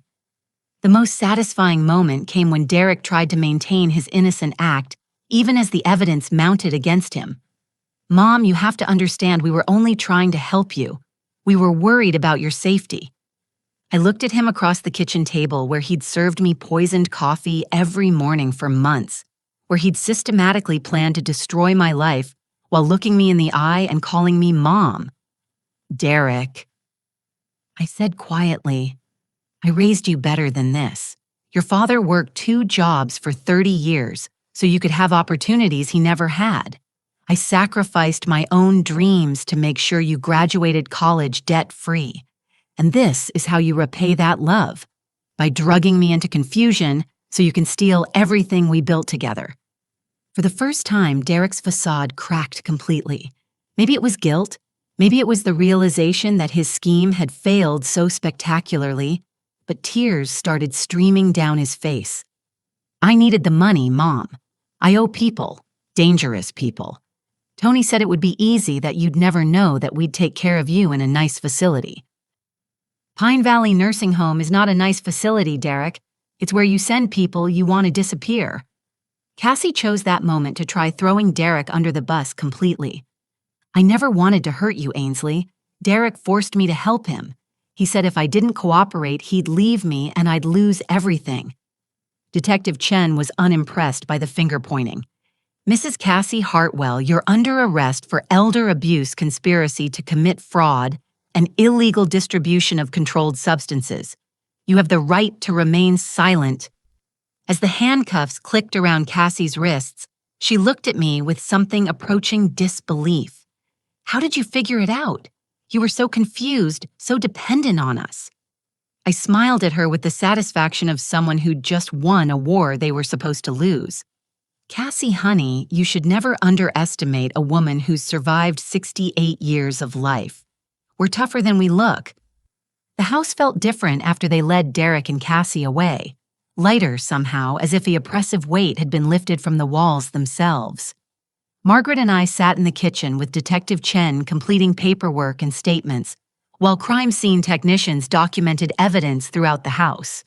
The most satisfying moment came when Derek tried to maintain his innocent act, even as the evidence mounted against him. "Mom, you have to understand, we were only trying to help you. We were worried about your safety." I looked at him across the kitchen table where he'd served me poisoned coffee every morning for months, where he'd systematically planned to destroy my life while looking me in the eye and calling me Mom. "Derek," I said quietly, "I raised you better than this. Your father worked 2 jobs for 30 years so you could have opportunities he never had. I sacrificed my own dreams to make sure you graduated college debt-free. And this is how you repay that love, by drugging me into confusion so you can steal everything we built together." For the first time, Derek's facade cracked completely. Maybe it was guilt. Maybe it was the realization that his scheme had failed so spectacularly, but tears started streaming down his face. "I needed the money, Mom. I owe people, dangerous people. Tony said it would be easy, that you'd never know that we'd take care of you in a nice facility." "Pine Valley Nursing Home is not a nice facility, Derek. It's where you send people you want to disappear." Cassie chose that moment to try throwing Derek under the bus completely. "I never wanted to hurt you, Ainsley. Derek forced me to help him. He said if I didn't cooperate, he'd leave me and I'd lose everything." Detective Chen was unimpressed by the finger-pointing. "Mrs. Cassie Hartwell, you're under arrest for elder abuse conspiracy to commit fraud and illegal distribution of controlled substances. You have the right to remain silent." As the handcuffs clicked around Cassie's wrists, she looked at me with something approaching disbelief. "How did you figure it out? You were so confused, so dependent on us." I smiled at her with the satisfaction of someone who'd just won a war they were supposed to lose. "Cassie, honey, you should never underestimate a woman who's survived 68 years of life. We're tougher than we look." The house felt different after they led Derek and Cassie away. Lighter somehow, as if the oppressive weight had been lifted from the walls themselves. Margaret and I sat in the kitchen with Detective Chen completing paperwork and statements, while crime scene technicians documented evidence throughout the house.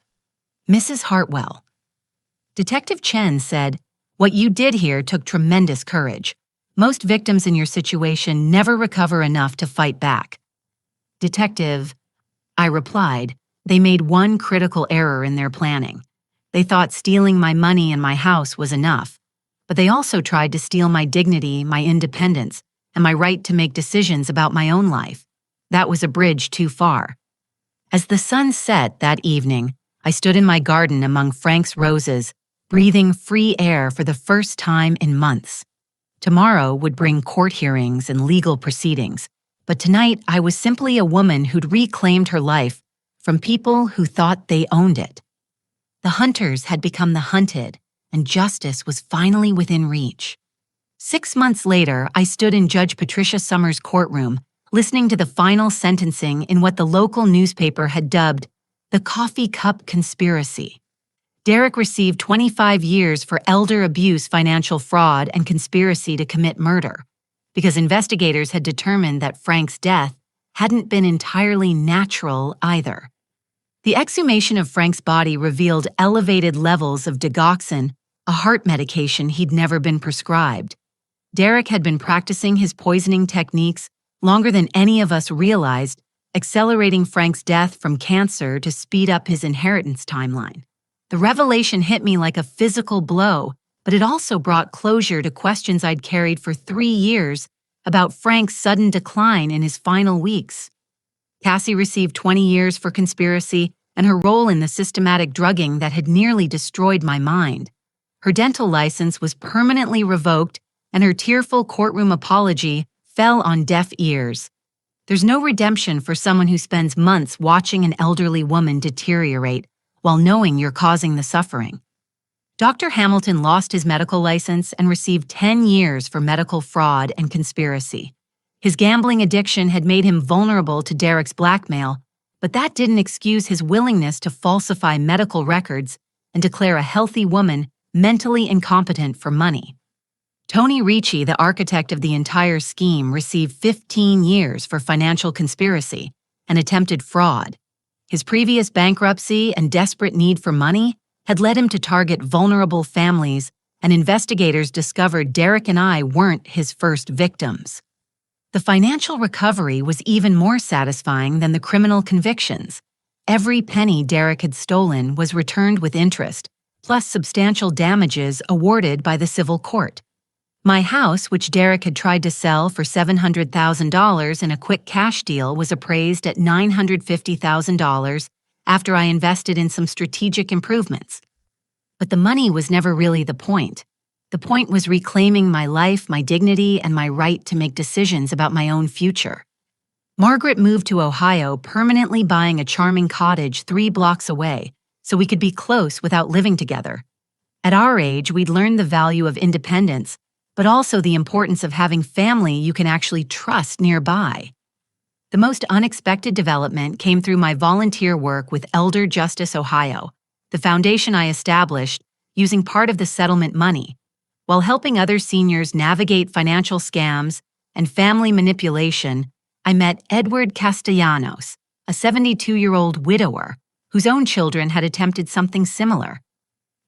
"Mrs. Hartwell," Detective Chen said, "What you did here took tremendous courage. Most victims in your situation never recover enough to fight back." "Detective," I replied, "they made one critical error in their planning. They thought stealing my money and my house was enough. But they also tried to steal my dignity, my independence, and my right to make decisions about my own life. That was a bridge too far." As the sun set that evening, I stood in my garden among Frank's roses, breathing free air for the first time in months. Tomorrow would bring court hearings and legal proceedings, but tonight I was simply a woman who'd reclaimed her life from people who thought they owned it. The hunters had become the hunted, and justice was finally within reach. 6 months later, I stood in Judge Patricia Summers' courtroom, listening to the final sentencing in what the local newspaper had dubbed the coffee cup conspiracy. Derek received 25 years for elder abuse, financial fraud, and conspiracy to commit murder, because investigators had determined that Frank's death hadn't been entirely natural either. The exhumation of Frank's body revealed elevated levels of digoxin, a heart medication he'd never been prescribed. Derek had been practicing his poisoning techniques longer than any of us realized, accelerating Frank's death from cancer to speed up his inheritance timeline. The revelation hit me like a physical blow, but it also brought closure to questions I'd carried for 3 years about Frank's sudden decline in his final weeks. Cassie received 20 years for conspiracy and her role in the systematic drugging that had nearly destroyed my mind. Her dental license was permanently revoked, and her tearful courtroom apology fell on deaf ears. There's no redemption for someone who spends months watching an elderly woman deteriorate while knowing you're causing the suffering. Dr. Hamilton lost his medical license and received 10 years for medical fraud and conspiracy. His gambling addiction had made him vulnerable to Derek's blackmail, but that didn't excuse his willingness to falsify medical records and declare a healthy woman mentally incompetent for money. Tony Ricci, the architect of the entire scheme, received 15 years for financial conspiracy and attempted fraud. His previous bankruptcy and desperate need for money had led him to target vulnerable families, and investigators discovered Derek and I weren't his first victims. The financial recovery was even more satisfying than the criminal convictions. Every penny Derek had stolen was returned with interest, plus substantial damages awarded by the civil court. My house, which Derek had tried to sell for $700,000 in a quick cash deal, was appraised at $950,000 after I invested in some strategic improvements. But the money was never really the point. The point was reclaiming my life, my dignity, and my right to make decisions about my own future. Margaret moved to Ohio, permanently buying a charming cottage 3 blocks away, so we could be close without living together. At our age, we'd learned the value of independence, but also the importance of having family you can actually trust nearby. The most unexpected development came through my volunteer work with Elder Justice Ohio, the foundation I established using part of the settlement money. While helping other seniors navigate financial scams and family manipulation, I met Edward Castellanos, a 72-year-old widower whose own children had attempted something similar.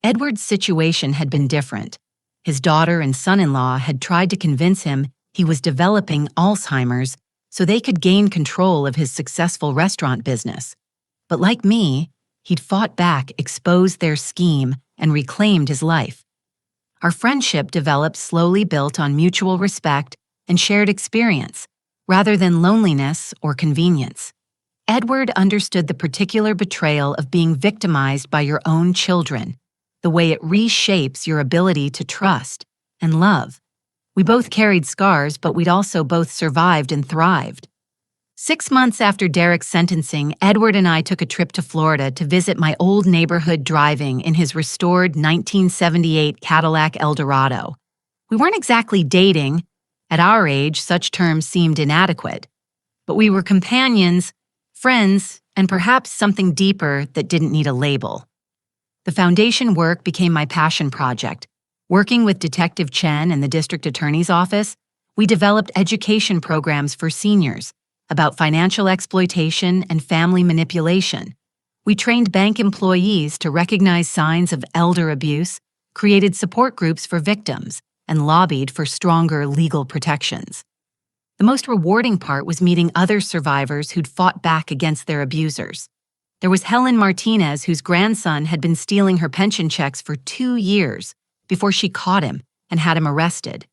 Edward's situation had been different. His daughter and son-in-law had tried to convince him he was developing Alzheimer's so they could gain control of his successful restaurant business. But like me, he'd fought back, exposed their scheme, and reclaimed his life. Our friendship developed slowly, built on mutual respect and shared experience, rather than loneliness or convenience. Edward understood the particular betrayal of being victimized by your own children, the way it reshapes your ability to trust and love. We both carried scars, but we'd also both survived and thrived. 6 months after Derek's sentencing, Edward and I took a trip to Florida to visit my old neighborhood, driving in his restored 1978 Cadillac Eldorado. We weren't exactly dating. At our age, such terms seemed inadequate. But we were companions, friends, and perhaps something deeper that didn't need a label. The foundation work became my passion project. Working with Detective Chen and the District Attorney's Office, we developed education programs for seniors about financial exploitation and family manipulation. We trained bank employees to recognize signs of elder abuse, created support groups for victims, and lobbied for stronger legal protections. The most rewarding part was meeting other survivors who'd fought back against their abusers. There was Helen Martinez, whose grandson had been stealing her pension checks for 2 years before she caught him and had him arrested.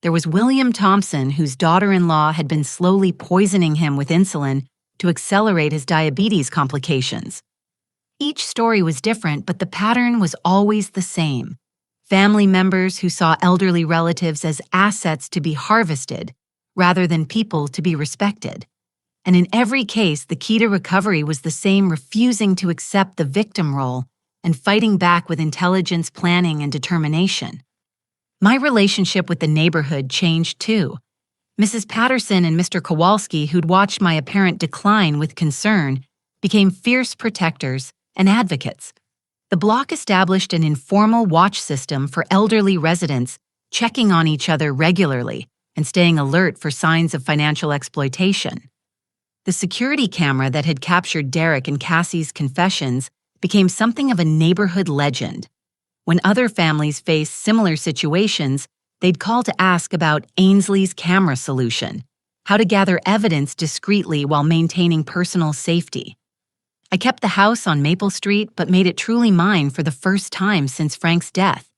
There was William Thompson, whose daughter-in-law had been slowly poisoning him with insulin to accelerate his diabetes complications. Each story was different, but the pattern was always the same. Family members who saw elderly relatives as assets to be harvested rather than people to be respected. And in every case, the key to recovery was the same: refusing to accept the victim role and fighting back with intelligence, planning, and determination. My relationship with the neighborhood changed too. Mrs. Patterson and Mr. Kowalski, who'd watched my apparent decline with concern, became fierce protectors and advocates. The block established an informal watch system for elderly residents, checking on each other regularly and staying alert for signs of financial exploitation. The security camera that had captured Derek and Cassie's confessions became something of a neighborhood legend. When other families faced similar situations, they'd call to ask about Ainsley's camera solution, how to gather evidence discreetly while maintaining personal safety. I kept the house on Maple Street but made it truly mine for the first time since Frank's death.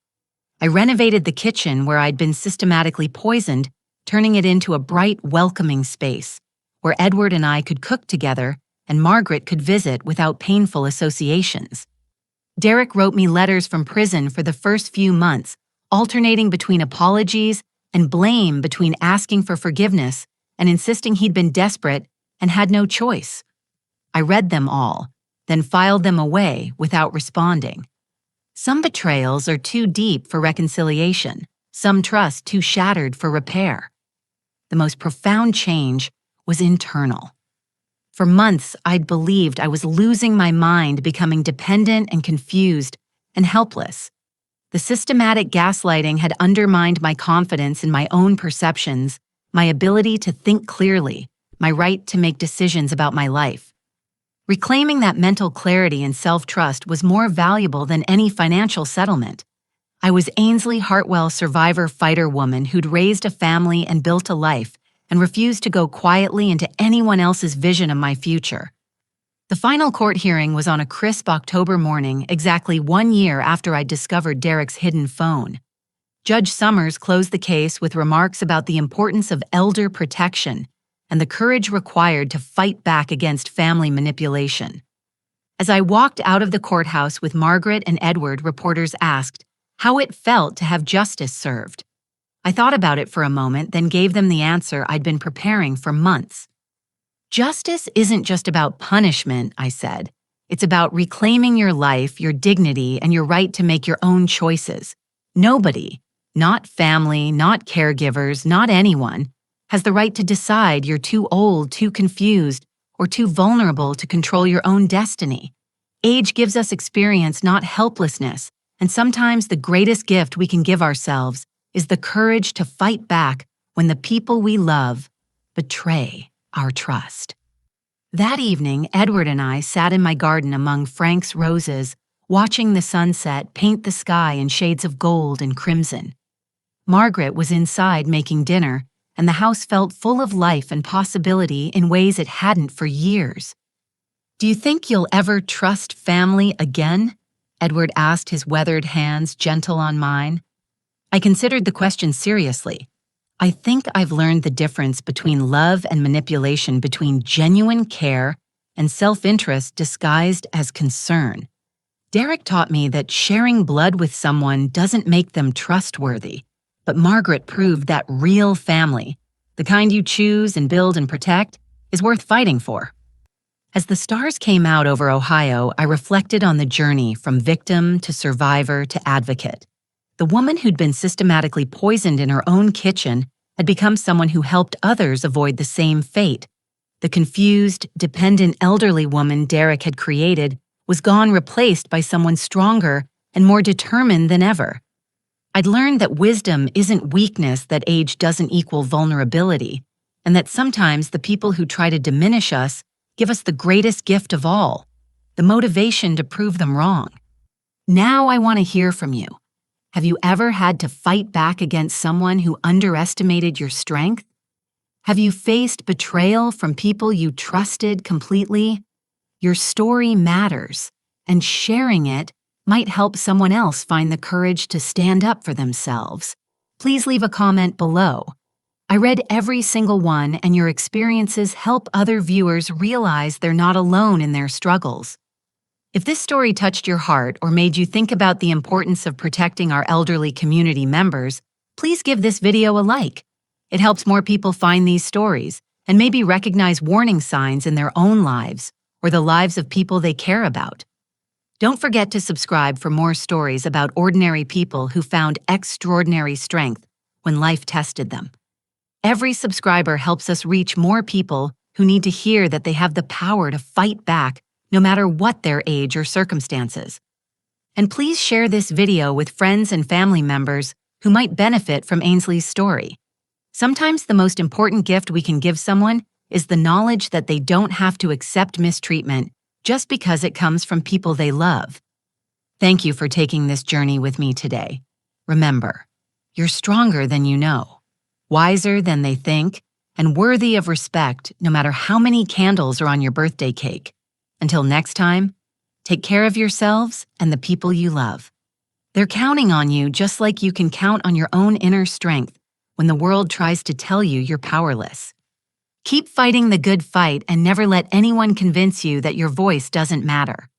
I renovated the kitchen where I'd been systematically poisoned, turning it into a bright, welcoming space where Edward and I could cook together and Margaret could visit without painful associations. Derek wrote me letters from prison for the first few months, alternating between apologies and blame, between asking for forgiveness and insisting he'd been desperate and had no choice. I read them all, then filed them away without responding. Some betrayals are too deep for reconciliation, some trust too shattered for repair. The most profound change was internal. For months, I'd believed I was losing my mind, becoming dependent and confused and helpless. The systematic gaslighting had undermined my confidence in my own perceptions, my ability to think clearly, my right to make decisions about my life. Reclaiming that mental clarity and self-trust was more valuable than any financial settlement. I was Ainsley Hartwell, survivor fighter woman who'd raised a family and built a life, and refused to go quietly into anyone else's vision of my future. The final court hearing was on a crisp October morning, exactly 1 year after I discovered Derek's hidden phone. Judge Summers closed the case with remarks about the importance of elder protection and the courage required to fight back against family manipulation. As I walked out of the courthouse with Margaret and Edward, reporters asked how it felt to have justice served. I thought about it for a moment, then gave them the answer I'd been preparing for months. Justice isn't just about punishment, I said. It's about reclaiming your life, your dignity, and your right to make your own choices. Nobody, not family, not caregivers, not anyone, has the right to decide you're too old, too confused, or too vulnerable to control your own destiny. Age gives us experience, not helplessness, and sometimes the greatest gift we can give ourselves is the courage to fight back when the people we love betray our trust. That evening, Edward and I sat in my garden among Frank's roses, watching the sunset paint the sky in shades of gold and crimson. Margaret was inside making dinner, and the house felt full of life and possibility in ways it hadn't for years. "Do you think you'll ever trust family again?" Edward asked, his weathered hands gentle on mine. I considered the question seriously. I think I've learned the difference between love and manipulation, between genuine care and self-interest disguised as concern. Derek taught me that sharing blood with someone doesn't make them trustworthy, but Margaret proved that real family, the kind you choose and build and protect, is worth fighting for. As the stars came out over Ohio, I reflected on the journey from victim to survivor to advocate. The woman who'd been systematically poisoned in her own kitchen had become someone who helped others avoid the same fate. The confused, dependent elderly woman Derek had created was gone, replaced by someone stronger and more determined than ever. I'd learned that wisdom isn't weakness, that age doesn't equal vulnerability, and that sometimes the people who try to diminish us give us the greatest gift of all, the motivation to prove them wrong. Now I want to hear from you. Have you ever had to fight back against someone who underestimated your strength? Have you faced betrayal from people you trusted completely? Your story matters, and sharing it might help someone else find the courage to stand up for themselves. Please leave a comment below. I read every single one, and your experiences help other viewers realize they're not alone in their struggles. If this story touched your heart or made you think about the importance of protecting our elderly community members, please give this video a like. It helps more people find these stories and maybe recognize warning signs in their own lives or the lives of people they care about. Don't forget to subscribe for more stories about ordinary people who found extraordinary strength when life tested them. Every subscriber helps us reach more people who need to hear that they have the power to fight back no matter what their age or circumstances. And please share this video with friends and family members who might benefit from Ainsley's story. Sometimes the most important gift we can give someone is the knowledge that they don't have to accept mistreatment just because it comes from people they love. Thank you for taking this journey with me today. Remember, you're stronger than you know, wiser than they think, and worthy of respect no matter how many candles are on your birthday cake. Until next time, take care of yourselves and the people you love. They're counting on you just like you can count on your own inner strength when the world tries to tell you you're powerless. Keep fighting the good fight and never let anyone convince you that your voice doesn't matter.